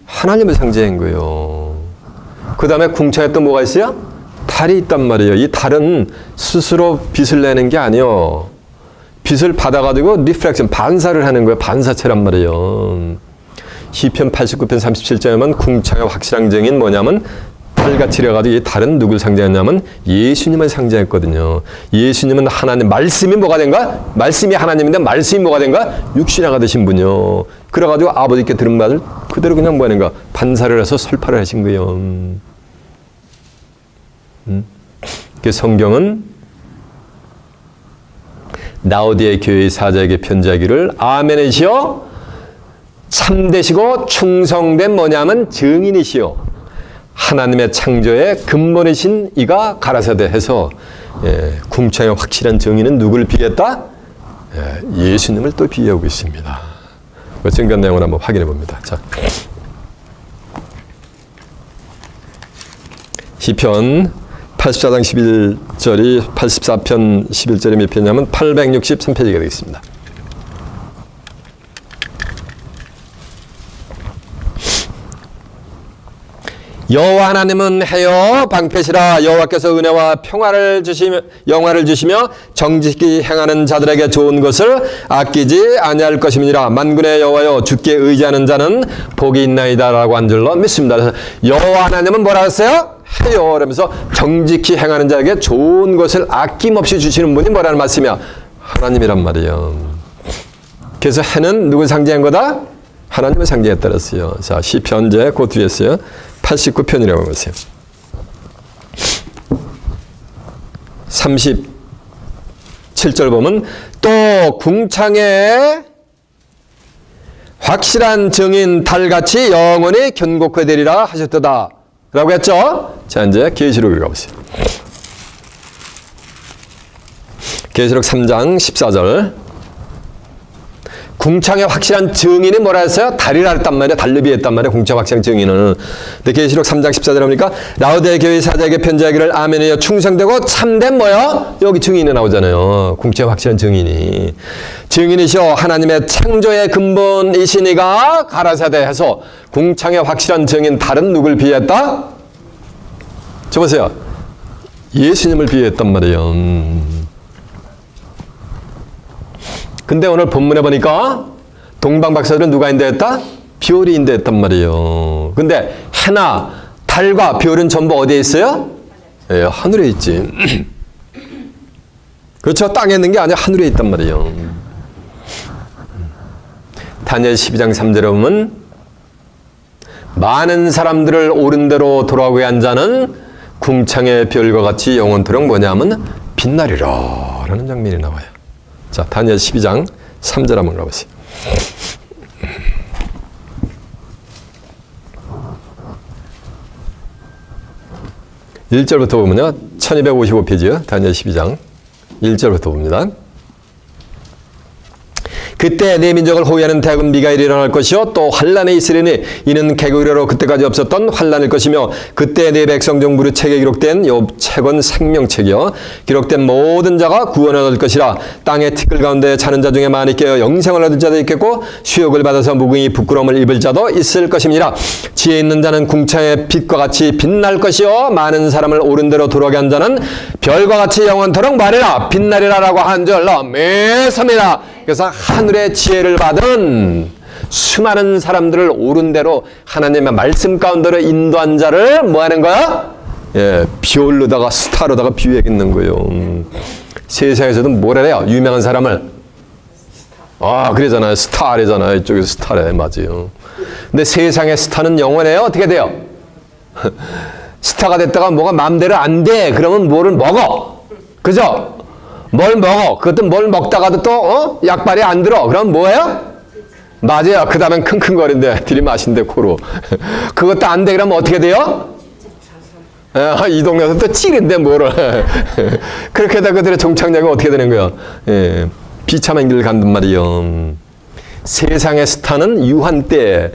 하나님을 상징한 거예요. 그 다음에 궁창에 또 뭐가 있어요? 달이 있단 말이에요. 이 달은 스스로 빛을 내는 게 아니에요. 빛을 받아가지고 리프렉션, 반사를 하는 거예요. 반사체란 말이에요. 시편 89편 37절에 하면 궁창의 확실한 증인 뭐냐면 달같이 이래가지고 이 달은 누굴 상징했냐면 예수님을 상징했거든요. 예수님은 하나님, 말씀이 뭐가 된가? 말씀이 하나님인데 말씀이 뭐가 된가? 육신화가 되신 분이요. 그래가지고 아버지께 들은 말을 그대로 그냥 뭐 하는가? 반사를 해서 설파를 하신 거예요. 그 성경은 라오디에 교회의 사자에게 편지하기를 아멘이시여 참되시고 충성된 뭐냐면 증인이시여 하나님의 창조의 근본이신 이가 가라사대 해서 궁창의 확실한 정의는 누구를 비했다? 예수님을 또 비유하고 있습니다. 그 증거 내용을 한번 확인해 봅니다. 자, 시편 84장 11절이 84편 11절이 몇 편이냐면 863페이지가 되겠습니다. 여호와 하나님은 해여 방패시라. 여호와께서 은혜와 평화를 주시며 정직히 행하는 자들에게 좋은 것을 아끼지 아니할 것임이니라. 만군의 여호와여 주께 의지하는 자는 복이 있나이다 라고 한 줄로 믿습니다. 그래서 여호와 하나님은 뭐라 했어요? 해요 그러면서 정직히 행하는 자에게 좋은 것을 아낌없이 주시는 분이 뭐라는 말씀이야? 하나님이란 말이에요. 그래서 해는 누굴 상징한 거다? 하나님을 상징했다 그랬어요. 자, 시편 이제 그 뒤에 있어요. 89편이라고 보세요. 37절 보면 또 궁창에 확실한 증인 달같이 영원히 견고하게 되리라 하셨도다 라고 했죠. 자, 이제 계시록을 가보세요. 계시록 3장 14절. 궁창의 확실한 증인이 뭐라 했어요? 달이라 했단 말이야. 달르비 했단 말이야. 궁창 확실한 증인은. 근데 계시록 3장 14절에 보니까 라오디게 교회 사자에게 편지하기를 아멘이여 충성되고 참된 뭐요? 여기 증인이 나오잖아요. 궁창 확실한 증인이. 증인이시여 하나님의 창조의 근본이시니가 가라사대 해서 궁창의 확실한 증인 달은 누굴 비했다? 저 보세요. 예수님을 비했단 말이에요. 근데 오늘 본문에 보니까 동방박사들은 누가 인도했다? 별이 인도했단 말이에요. 근데 해나 달과 별은 전부 어디에 있어요? 예, 하늘에 있지. 그렇죠? 땅에 있는 게 아니라 하늘에 있단 말이에요. 다니엘 12장 3절에 보면 많은 사람들을 옳은 대로 돌아오게 한 자는 궁창의 별과 같이 영원토록 뭐냐면 빛나리라 라는 장면이 나와요. 자, 다니엘 12장 3절 한번 가보세요. (1절부터) 보면요. 1255페이지요. 다니엘 12장 1절부터 봅니다. 그때 내 민족을 호위하는 대군 미가엘이 일어날 것이요 또 환란에 있으리니 이는 개구리로 그때까지 없었던 환란일 것이며 그때 내 백성 중 무릇 책에 기록된 요 책은 생명책이요 기록된 모든 자가 구원을 얻을 것이라. 땅의 티끌 가운데 자는 자 중에 많이 깨어 영생을 얻을 자도 있겠고 수욕을 받아서 무궁히 부끄러움을 입을 자도 있을 것입니다. 지혜 있는 자는 궁창의 빛과 같이 빛날 것이요 많은 사람을 옳은 대로 돌아오게 한 자는 별과 같이 영원토록 말이라 빛나리라 라고 한 줄로 믿습니다. 그래서 하늘의 지혜를 받은 수많은 사람들을 옳은 대로 하나님의 말씀 가운데로 인도한 자를 뭐 하는 거야? 예, 별로다가 스타로다가 비유하겠는 거예요. 세상에서도 뭐라 해요? 유명한 사람을 그러잖아요. 스타래잖아요. 이쪽에서 스타래. 맞아요. 근데 세상의 스타는 영원해요? 어떻게 돼요? 스타가 됐다가 뭐가 마음대로 안 돼. 그러면 뭐를 먹어. 그죠? 뭘 먹어. 그것도 뭘 먹다가도 또 약발이 안 들어. 그럼 뭐예요? 맞아요. 그 다음엔 킁킁거린데 들이마신대 코로. 그것도 안 돼. 그러면 어떻게 돼요? 이 동네에서 또 찌른데 뭐를. 그렇게 해다 그들의 종착역은 어떻게 되는 거예요? 예, 비참한 길을 간단 말이에요. 세상의 스타는 유한 때.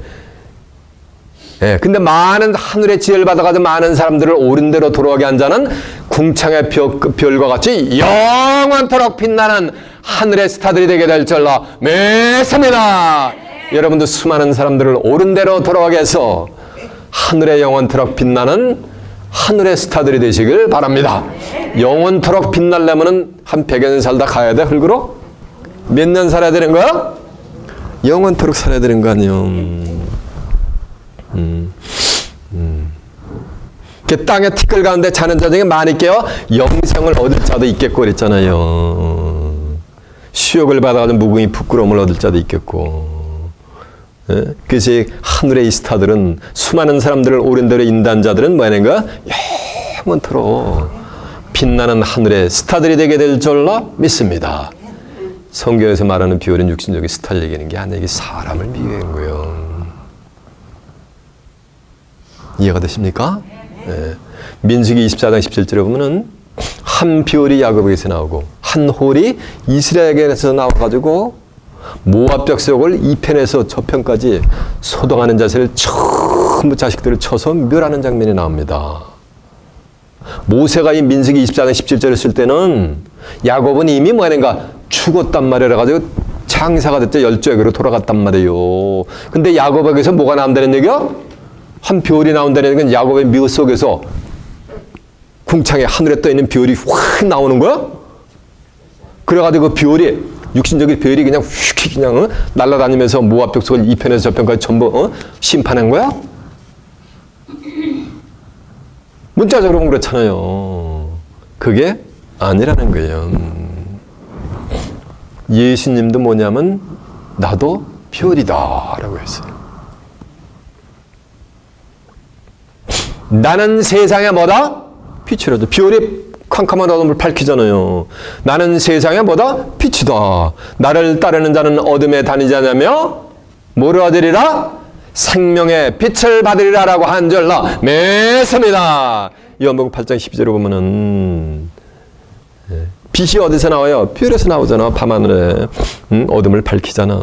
예, 근데 많은 하늘의 지혜를 받아가지고 많은 사람들을 옳은 대로 돌아오게 한 자는 궁창의 별과 같이 영원토록 빛나는 하늘의 스타들이 되게 될 줄로 믿습니다. 여러분도 수많은 사람들을 옳은 대로 돌아가게 해서 하늘의 영원토록 빛나는 하늘의 스타들이 되시길 바랍니다. 영원토록 빛나려면 한 100여 년 살다 가야 돼? 흙으로? 몇 년 살아야 되는 거야? 영원토록 살아야 되는 거 아니에요. 그 땅의 티끌 가운데 자는 자 중에 많이 깨어 영생을 얻을 자도 있겠고 그랬잖아요. 수욕을 받아가지고 무궁히 부끄러움을 얻을 자도 있겠고. 예? 그래서 하늘의 이 스타들은 수많은 사람들을 옳은 대로 인도한 자들은 뭐 하는 거야? 영원토록 빛나는 하늘의 스타들이 되게 될 줄로 믿습니다. 성경에서 말하는 비유는 육신적인 스타를 얘기하는 게 아니라 이게 사람을 비유하는 거예요. 이해가 되십니까? 네. 민수기 24장 17절에 보면은 한 별이 야곱에게서 나오고 한 홀이 이스라엘에게서 나와가지고 모압 벽석을 이 편에서 저 편까지 소동하는 자세를 전부 자식들을 쳐서 멸하는 장면이 나옵니다. 모세가 이 민수기 24장 17절을 쓸 때는 야곱은 이미 뭐하는가 죽었단 말이라 가지고 장사가 됐죠. 열조에게로 돌아갔단 말이에요. 근데 야곱에게서 뭐가 나온다는 얘기야? 한 별이 나온다는 얘기는 야곱의 미어 속에서 궁창에 하늘에 떠 있는 별이 확 나오는 거야? 그래가지고 그 별이 육신적인 별이 그냥 휙 그냥 날아다니면서 모압 벽속을 이 편에서 저 편까지 전부 심판한 거야? 문자적으로 보면 그렇잖아요. 그게 아니라는 거예요. 예수님도 뭐냐면 나도 별이다 라고 했어요. 나는 세상에 뭐다? 빛이라도. 별이 캄캄한 어둠을 밝히잖아요. 나는 세상에 뭐다? 빛이다. 나를 따르는 자는 어둠에 다니지 않으며 뭐를 얻으리라? 생명의 빛을 받으리라 라고 한절라 맺습니다. 요한복음 8장 12절에 보면은 빛이 어디서 나와요? 별에서 나오잖아. 밤하늘에 어둠을 밝히잖아.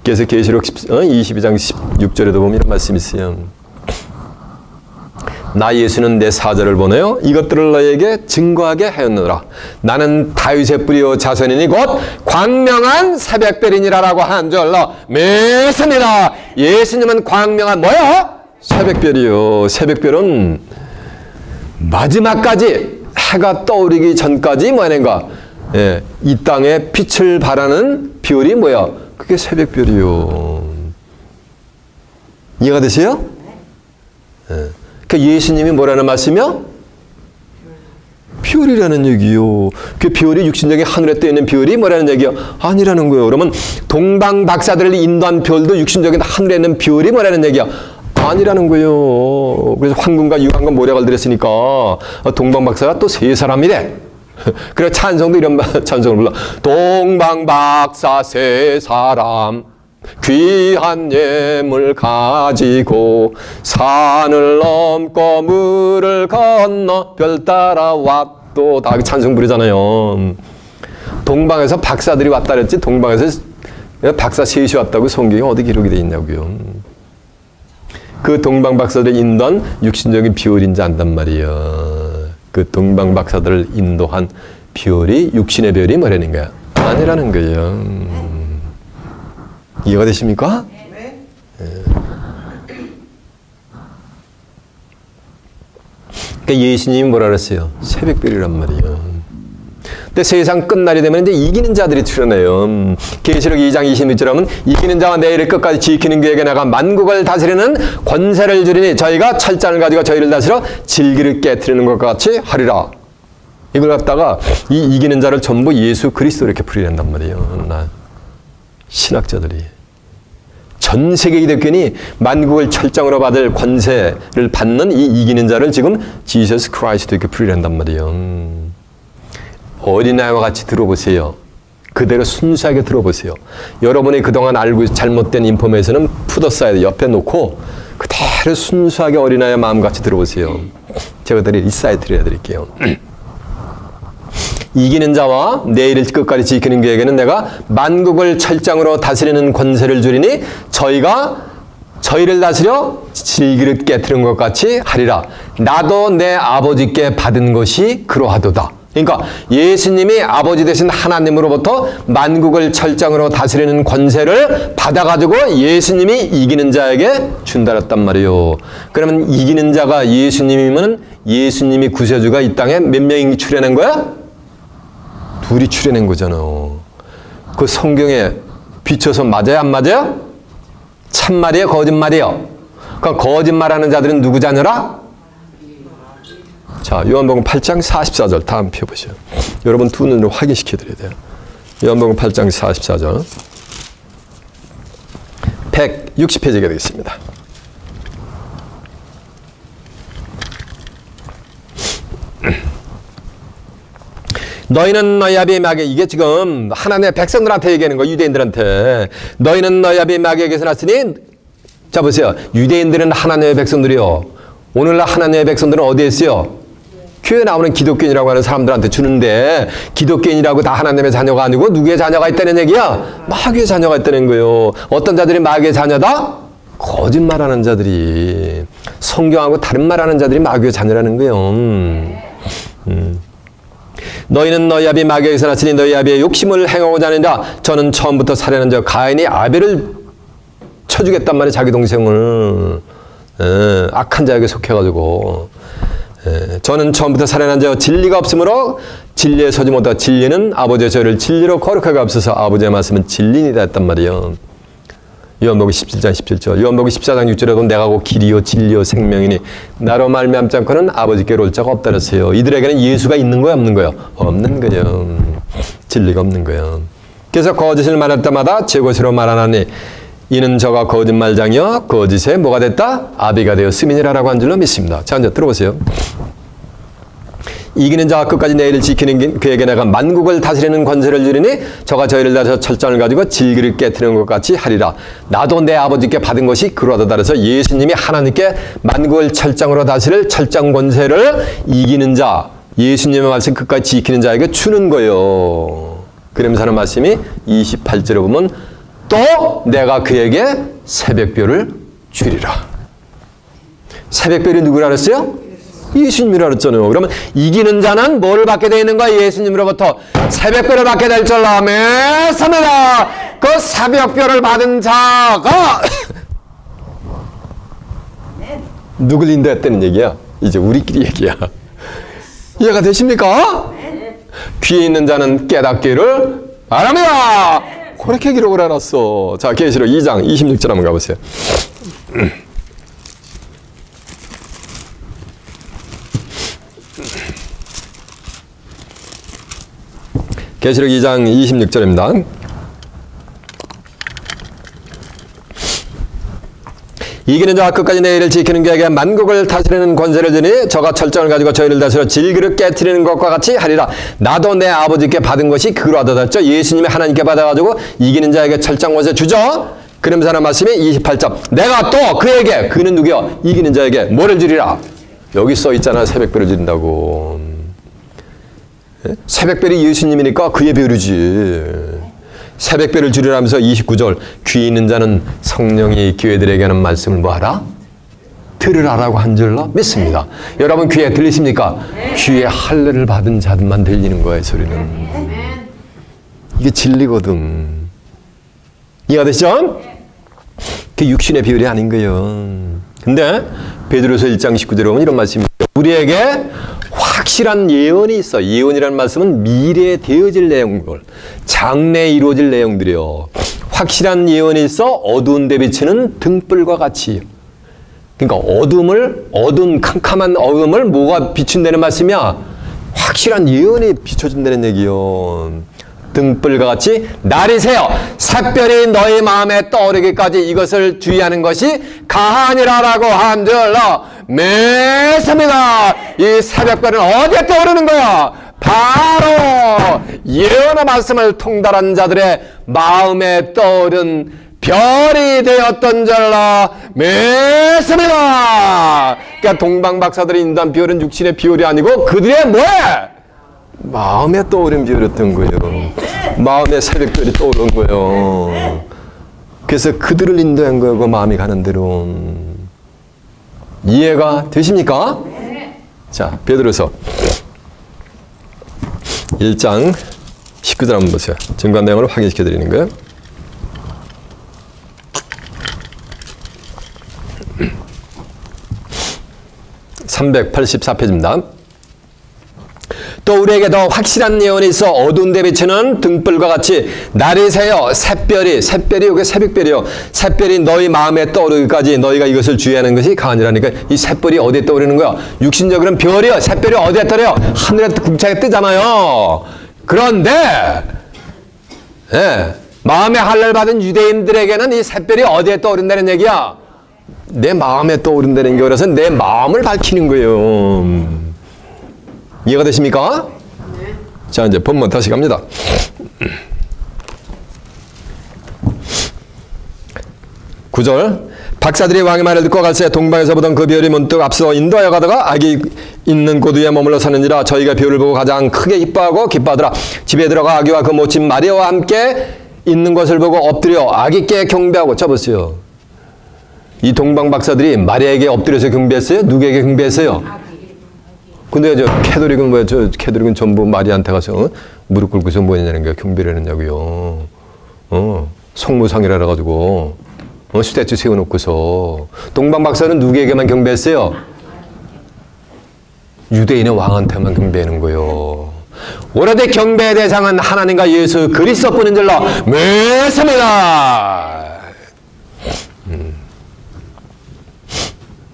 그래서 계시록 22장 16절에도 보면 이런 말씀이 있어요. 나 예수는 내 사자를 보내어 이것들을 너에게 증거하게 하였느라. 나는 다윗의 뿌리요 자손이니 곧 광명한 새벽별이니라 라고 한절로 맺습니다. 예수님은 광명한 뭐야? 새벽별이요. 새벽별은 마지막까지 해가 떠오르기 전까지 뭐하는가? 예, 이 땅에 빛을 발하는 별이 뭐야? 그게 새벽별이요. 이해가 되세요? 예. 그러니까 예수님이 뭐라는 말씀이요? 별이라는 얘기요. 그 별이 육신적인 하늘에 떠 있는 별이 뭐라는 얘기요? 아니라는 거예요. 그러면 동방 박사들을 인도한 별도 육신적인 하늘에 있는 별이 뭐라는 얘기야? 아니라는 거예요. 그래서 황금과 유황과 모략을 들였으니까 동방 박사가 또 세 사람이래. 그래서 찬송도 이런 찬송을 불러. 동방 박사 세 사람 귀한 예물 가지고 산을 넘고 물을 건너 별 따라 왔도 다 찬송 부르잖아요. 동방에서 박사들이 왔다 그랬지 동방에서 박사 셋이 왔다고 성경에 어디 기록이 되어 있냐고요. 그 동방 박사들을 인도한 육신적인 별인지 안단 말이에요. 그 동방 박사들을 인도한 별이 육신의 별이 뭐라는 거야? 아니라는 거예요. 이해가 되십니까? 네. 그러니까 예수님이 뭐라 그랬어요? 새벽별이란 말이에요. 근데 세상 끝날이 되면 이제 이기는 자들이 출현해요. 계시록 2장 26절에 하면 이기는 자와 내일을 끝까지 지키는 그에게 내가 만국을 다스리는 권세를 주리니 저희가 철장을 가지고 저희를 다스려 질기를 깨트리는 것과 같이 하리라. 이걸 갖다가 이 이기는 자를 전부 예수 그리스도 이렇게 풀이한단 말이에요. 신학자들이. 전 세계 기독교인이 만국을 철장으로 받을 권세를 받는 이 이기는 자를 지금 지저스 크라이스트 이렇게 풀이한단 말이에요. 어린아이와 같이 들어보세요. 그대로 순수하게 들어보세요. 여러분이 그동안 알고 잘못된 인포메이션은 푸더사이드 옆에 놓고 그대로 순수하게 어린아이의 마음같이 들어보세요. 제가 이 사이트를 해드릴게요. 이기는 자와 내일을 끝까지 지키는 그에게는 내가 만국을 철장으로 다스리는 권세를 주리니 저희를 다스려 질기를 깨트리는 것 같이 하리라. 나도 내 아버지께 받은 것이 그러하도다. 그러니까 예수님이 아버지 되신 하나님으로부터 만국을 철장으로 다스리는 권세를 받아가지고 예수님이 이기는 자에게 준다랬단 말이에요. 그러면 이기는 자가 예수님이면 예수님이 구세주가 이 땅에 몇 명이 출현한 거야? 둘이 출현한 거잖아요. 그 성경에 비춰서 맞아요? 안 맞아요? 참말이에요? 거짓말이에요? 그러니까 거짓말하는 자들은 누구 자녀라? 자, 요한복음 8장 44절 다음 펴보세요. 여러분 두 눈으로 확인시켜 드려야 돼요. 요한복음 8장 44절 160페이지가 되겠습니다. 너희는 너희 아비의 마귀, 이게 지금 하나님의 백성들한테 얘기하는 거예요. 유대인들한테. 너희는 너희 아비의 마귀에게서 났으니 자, 보세요. 유대인들은 하나님의 백성들이요. 오늘날 하나님의 백성들은 어디에 있어요? 교회에 나오는 기독교인이라고 하는 사람들한테 주는데, 기독교인이라고 다 하나님의 자녀가 아니고 누구의 자녀가 있다는 얘기야? 마귀의 자녀가 있다는 거예요. 어떤 자들이 마귀의 자녀다? 거짓말하는 자들이. 성경하고 다른 말하는 자들이 마귀의 자녀라는 거예요. 너희는 너희 아비 마귀에게서 났으니 너희 아비의 욕심을 행하고자 하느니라. 저는 처음부터 살해한 자 가인이 아벨을 쳐주겠단 말이에요. 자기 동생을. 악한 자에게 속해가지고. 저는 처음부터 살해한 자 진리가 없으므로 진리에 서지 못하고 진리는 아버지의 저를 진리로 거룩하게 앞서서 아버지의 말씀은 진리니다 했단 말이에요. 요한복음 17장 17절. 요한복음 14장 6절에도 내가 곧 길이요 진리요 생명이니 나로 말미암지 않고는 아버지께로 올 자가 없다 그랬어요. 이들에게는 예수가 있는 거야 없는 거야? 없는 거예요. 진리가 없는 거예요. 그래서 거짓을 말할 때마다 제 것으로 말하나니 이는 저가 거짓말장이여 거짓에 뭐가 됐다? 아비가 되어 스민이라라고 한 줄로 믿습니다. 자, 이제 들어보세요. 이기는 자가 끝까지 내 일을 지키는 그에게 내가 만국을 다스리는 권세를 주리니 저가 저희를 다해서 철장을 가지고 질그를 깨트리는 것 같이 하리라. 나도 내 아버지께 받은 것이 그러하다. 그래서 예수님이 하나님께 만국을 철장으로 다스릴 철장 권세를 이기는 자, 예수님의 말씀 끝까지 지키는 자에게 주는 거예요. 그러면서 하는 말씀이 28절에 보면 또 내가 그에게 새벽별을 주리라. 새벽별이 누구라 그랬어요? 예수님이라 그랬잖아요. 그러면 이기는 자는 뭘 받게 되어 있는 거야? 예수님으로부터 새벽별을 받게 될 줄 믿습니다. 그 새벽별을 받은 자가 누굴 인도했다는 얘기야? 이제 우리끼리 얘기야. 이해가 되십니까? 귀에 있는 자는 깨닫기를 바랍니다. 그렇게 기록을 해놨어. 자, 계시록 2장 26절 한번 가보세요. 계시록 2장 26절입니다. 이기는 자와 끝까지 내 일을 지키는 자에게 만국을 다스리는 권세를 주니 저가 철장을 가지고 저희를 다스려 질그릇 깨트리는 것과 같이 하리라. 나도 내 아버지께 받은 것이 그러하다 했죠. 예수님이 하나님께 받아가지고 이기는 자에게 철장 권세 주죠. 그러면서 하는 말씀이 28절. 내가 또 그에게, 그는 누구요? 이기는 자에게 뭐를 주리라? 여기 써 있잖아. 새벽별을 주린다고. 새벽별이 예수님이니까 그의 별이지. 새벽별을 주리라면서 29절. 귀 있는 자는 성령이 교회들에게 하는 말씀을 뭐하라? 들으라라고 한 줄로 믿습니다. 여러분 귀에 들리십니까? 귀에 할례를 받은 자들만 들리는 거예요. 소리는. 이게 진리거든. 이해가 되시죠? 그게 육신의 비율이 아닌 거예요. 근데 베드로서 1장 19절에 보면 이런 말씀이 있어요. 우리에게 확실한 예언이 있어. 예언이라는 말씀은 미래에 되어질 내용들, 장래에 이루어질 내용들이요. 확실한 예언이 있어. 어두운 데 비치는 등불과 같이. 그러니까 어두운 캄캄한 어둠을 뭐가 비춘다는 말씀이야? 확실한 예언이 비춰준다는 얘기요. 등불과 같이 날이 새어 샛별이 너희 마음에 떠오르기까지 이것을 주의하는 것이 가하니라라고 한 줄로 믿습니다. 이 새벽별은 어디에 떠오르는 거야? 바로 예언의 말씀을 통달한 자들의 마음에 떠오른 별이 되었던 줄로 믿습니다. 그러니까 동방박사들이 인도한 비율은 육신의 비율이 아니고 그들의 뭐에? 마음에 떠오른 비율이었던 거예요. 마음에 새벽별이 떠오른 거예요. 그래서 그들을 인도한 거예요. 그 마음이 가는 대로. 이해가 되십니까? 자, 베드로서 1장 19절 한번 보세요. 증거한 내용을 확인시켜 드리는 거예요. (384페이지입니다) 또 우리에게 더 확실한 예언이 있어 어두운 데 비치는 등불과 같이 날이 새어 샛별이 여기 새벽별이요. 샛별이 너희 마음에 떠오르기까지 너희가 이것을 주의하는 것이 가하니라니까. 이 샛별이 어디에 떠오르는 거야? 육신적으로는 별이요. 샛별이 어디에 떠요? 하늘에 궁창에 뜨잖아요. 그런데 마음에 할례를 받은 유대인들에게는 이 샛별이 어디에 떠오른다는 얘기야? 내 마음에 떠오른다는 게 그래서 내 마음을 밝히는 거예요. 이해가 되십니까? 네. 자, 이제 본문 다시 갑니다. 9절. 박사들이 왕의 말을 듣고 갈새 동방에서 보던 그 별이 문득 앞서 인도하여 가다가 아기 있는 곳 위에 머물러 사는지라 저희가 별을 보고 가장 크게 기뻐하고 기뻐하더라. 집에 들어가 아기와 그 모친 마리아와 함께 있는 것을 보고 엎드려 아기께 경배하고. 쳐보세요. 이 동방 박사들이 마리아에게 엎드려서 경배했어요? 누구에게 경배했어요? 근데 저 캐톨릭은 뭐야? 저 캐톨릭은 전부 마리아한테 가서 무릎 꿇고서 뭐 했냐는 거야. 경배를 했냐고요. 성모상이라 가지고 스태츄 세워놓고서. 동방 박사는 누구에게만 경배했어요? 유대인의 왕한테만 경배하는 거예요. 오라대 경배의 대상은 하나님과 예수 그리스도뿐인 줄로 믿습니다.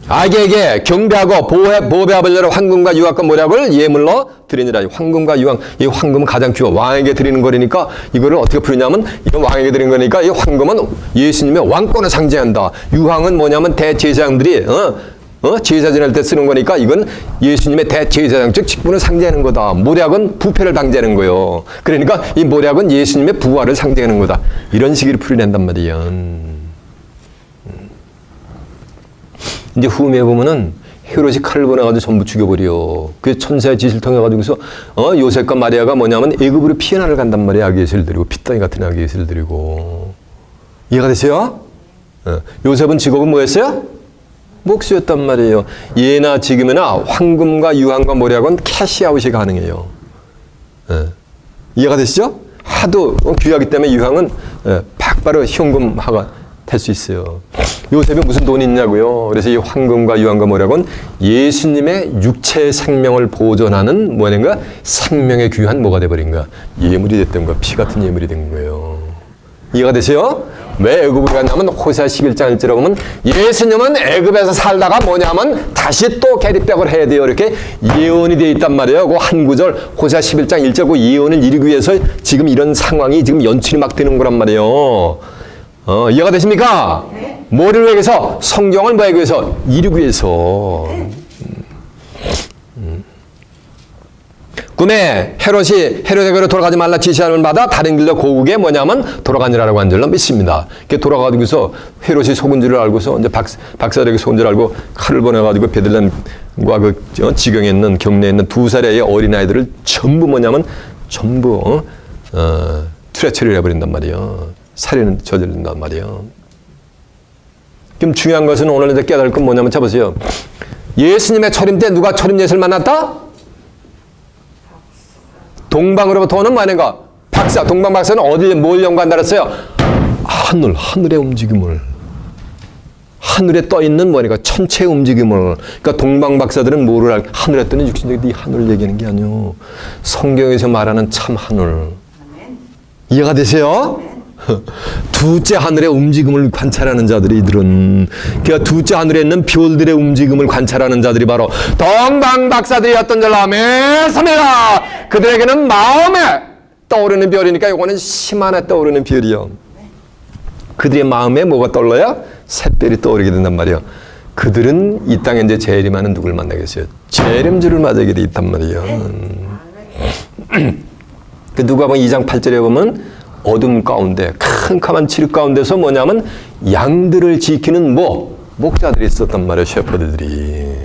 아기에게 경배하고 보배아버지로 황금과 유황과 모략을 예물로 드리니라. 황금과 유황, 이 황금은 가장 귀여워. 왕에게 드리는 거니까 이거를 어떻게 풀냐면, 이건 왕에게 드리는 거니까 이 황금은 예수님의 왕권을 상징한다. 유황은 뭐냐면 대제사장들이 제사 지낼 때 쓰는 거니까 이건 예수님의 대제사장 즉 직분을 상징하는 거다. 모략은 부패를 방지하는 거예요. 그러니까 이 모략은 예수님의 부활을 상징하는 거다. 이런 식으로 풀이낸단 말이에요. 이제 후에 보면은 헤롯이 칼을 보내가지고 전부 죽여버려. 그 천사의 지시를 통해가지고서 요셉과 마리아가 뭐냐면 애굽으로 피해나를 간단 말이야. 아기 예수를 드리고 핏덩이 같은 아기 예수를 드리고. 이해가 되세요? 요셉은 직업은 뭐였어요? 목수였단 말이에요. 예나 지금이나 황금과 유황과 모략은 캐시아웃이 가능해요. 이해가 되시죠? 하도 귀하기 때문에 유황은 바로 현금화가 될 수 있어요. 요셉이 무슨 돈이 있냐고요. 그래서 이 황금과 유황과 모략은 예수님의 육체의 생명을 보존하는 뭐냐가 생명의 귀한 뭐가 돼버린 거야. 예물이 됐던 거야. 피 같은 예물이 된 거예요. 이해가 되세요? 왜 애굽으로 갔냐면 호세아 11장 1절에 보면 예수님은 애굽에서 살다가 뭐냐면 다시 또 계립백을 해야 돼요. 이렇게 예언이 되어 있단 말이에요. 그 한 구절 호세아 11장 1절 그 예언을 이루기 위해서 지금 이런 상황이 지금 연출이 막 되는 거란 말이에요. 이해가 되십니까? 네. 뭐를 위해서? 성경을 뭐하기 위해서? 이루기 위해서. 꿈에 헤롯에게로 돌아가지 말라 지시함을 받아 다른 길로 고국에 뭐냐면 돌아가니라라고 한 줄로 믿습니다. 이렇게 돌아가지고서 헤롯이 속은 줄을 알고서 이제 박사들에게 속은 줄 알고 칼을 보내가지고 베들레헴과 그 지경에 있는 경내에 있는 2살의 어린아이들을 전부 뭐냐면 전부 투레처리를 해버린단 말이에요. 살인을 저지른단 말이에요. 그럼 중요한 것은 오늘 이제 깨달을 건 뭐냐면 잡으세요. 예수님의 초림 때 누가 초림 예수를 만났다? 동방으로부터 오는 뭐하는가? 박사. 동방 박사는 어디에 뭘 연구한다 그랬어요? 하늘의 움직임을. 하늘에 떠 있는 뭐니까 천체의 움직임을. 그러니까 동방 박사들은 뭐를 하늘에 떠는 육신적인 이 하늘을 얘기하는 게 아니요. 성경에서 말하는 참 하늘. 이해가 되세요? 두째 하늘의 움직임을 관찰하는 자들이 이들은 그러니까 두째 하늘에 있는 별들의 움직임을 관찰하는 자들이 바로 동방 박사들이었던 줄로 믿습니다. 그들에게는 마음에 떠오르는 별이니까 이거는 심 안에 떠오르는 별이요. 그들의 마음에 뭐가 떠올라야? 샛별이 떠오르게 된단 말이에요. 그들은 이 땅에 이제 재림하는 누굴 만나겠어요? 재림주를 맞이하게 돼 있단 말이에요. 그 누가복음 2장 8절에 보면 어둠 가운데 캄캄한 칠흑 가운데서 뭐냐면 양들을 지키는 목자들이 있었단 말이에요. 셰퍼드들이.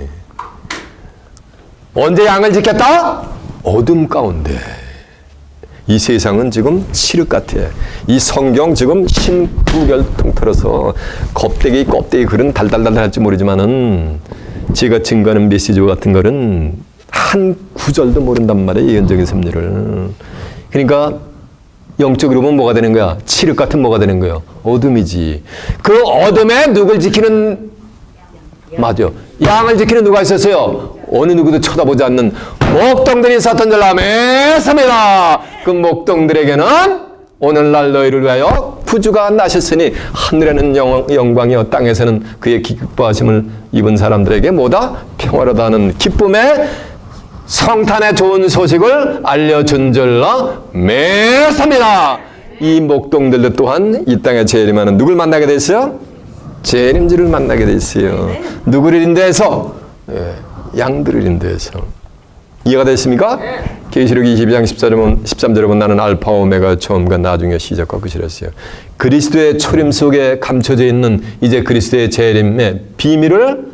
언제 양을 지켰다? 어둠 가운데. 이 세상은 지금 칠흑 같아. 이 성경 지금 신구결 통틀어서 껍데기 글은 달달달 할지 모르지만은 제가 증거하는 메시지 같은 거는 한 구절도 모른단 말이에요. 예언적인 섭리를. 그러니까 영적으로 보면 뭐가 되는 거야? 칠흑 같은 뭐가 되는 거예요? 어둠이지. 그 어둠에 누굴 지키는 맞아. 양을 지키는 누가 있었어요? 어느 누구도 쳐다보지 않는 목동들이 있었던 줄로 믿습니다. 그 목동들에게는 오늘날 너희를 위하여 구주가 나셨으니 하늘에는 영광이요 땅에서는 그의 기뻐하심을 입은 사람들에게 뭐다? 평화로다는 기쁨의 성탄의 좋은 소식을 알려준 줄로 믿습니다. 이 목동들도 또한 이 땅에 재림하는 누굴 만나게 됐어요? 재림주를 만나게 됐어요. 누구를 인도해서? 양들을 인도해서. 이해가 됐습니까? 계시록 22장 13절에 보면 나는 알파 오메가 처음과 나중에 시작과 끝이랬어요. 그리스도의 초림 속에 감춰져 있는 이제 그리스도의 재림의 비밀을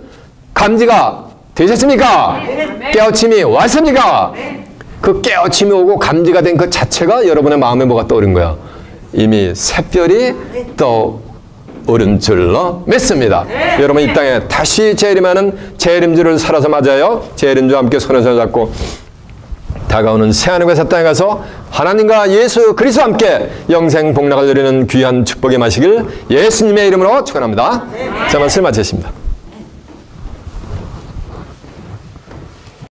감지가 되셨습니까? 깨우침이 왔습니까? 그 깨우침이 오고 감지가 된 그 자체가 여러분의 마음에 뭐가 떠오른 거야? 이미 샛별이 떠오른 줄로 믿습니다. 여러분 이 땅에 다시 재림하는 재림주를 살아서 맞아요. 재림주와 함께 손에 손을 잡고 다가오는 새하늘과 새 땅에 가서 하나님과 예수 그리스도와 함께 영생 복락을 누리는 귀한 축복의 마시길 예수님의 이름으로 축원합니다. 자, 말씀 마치겠습니다.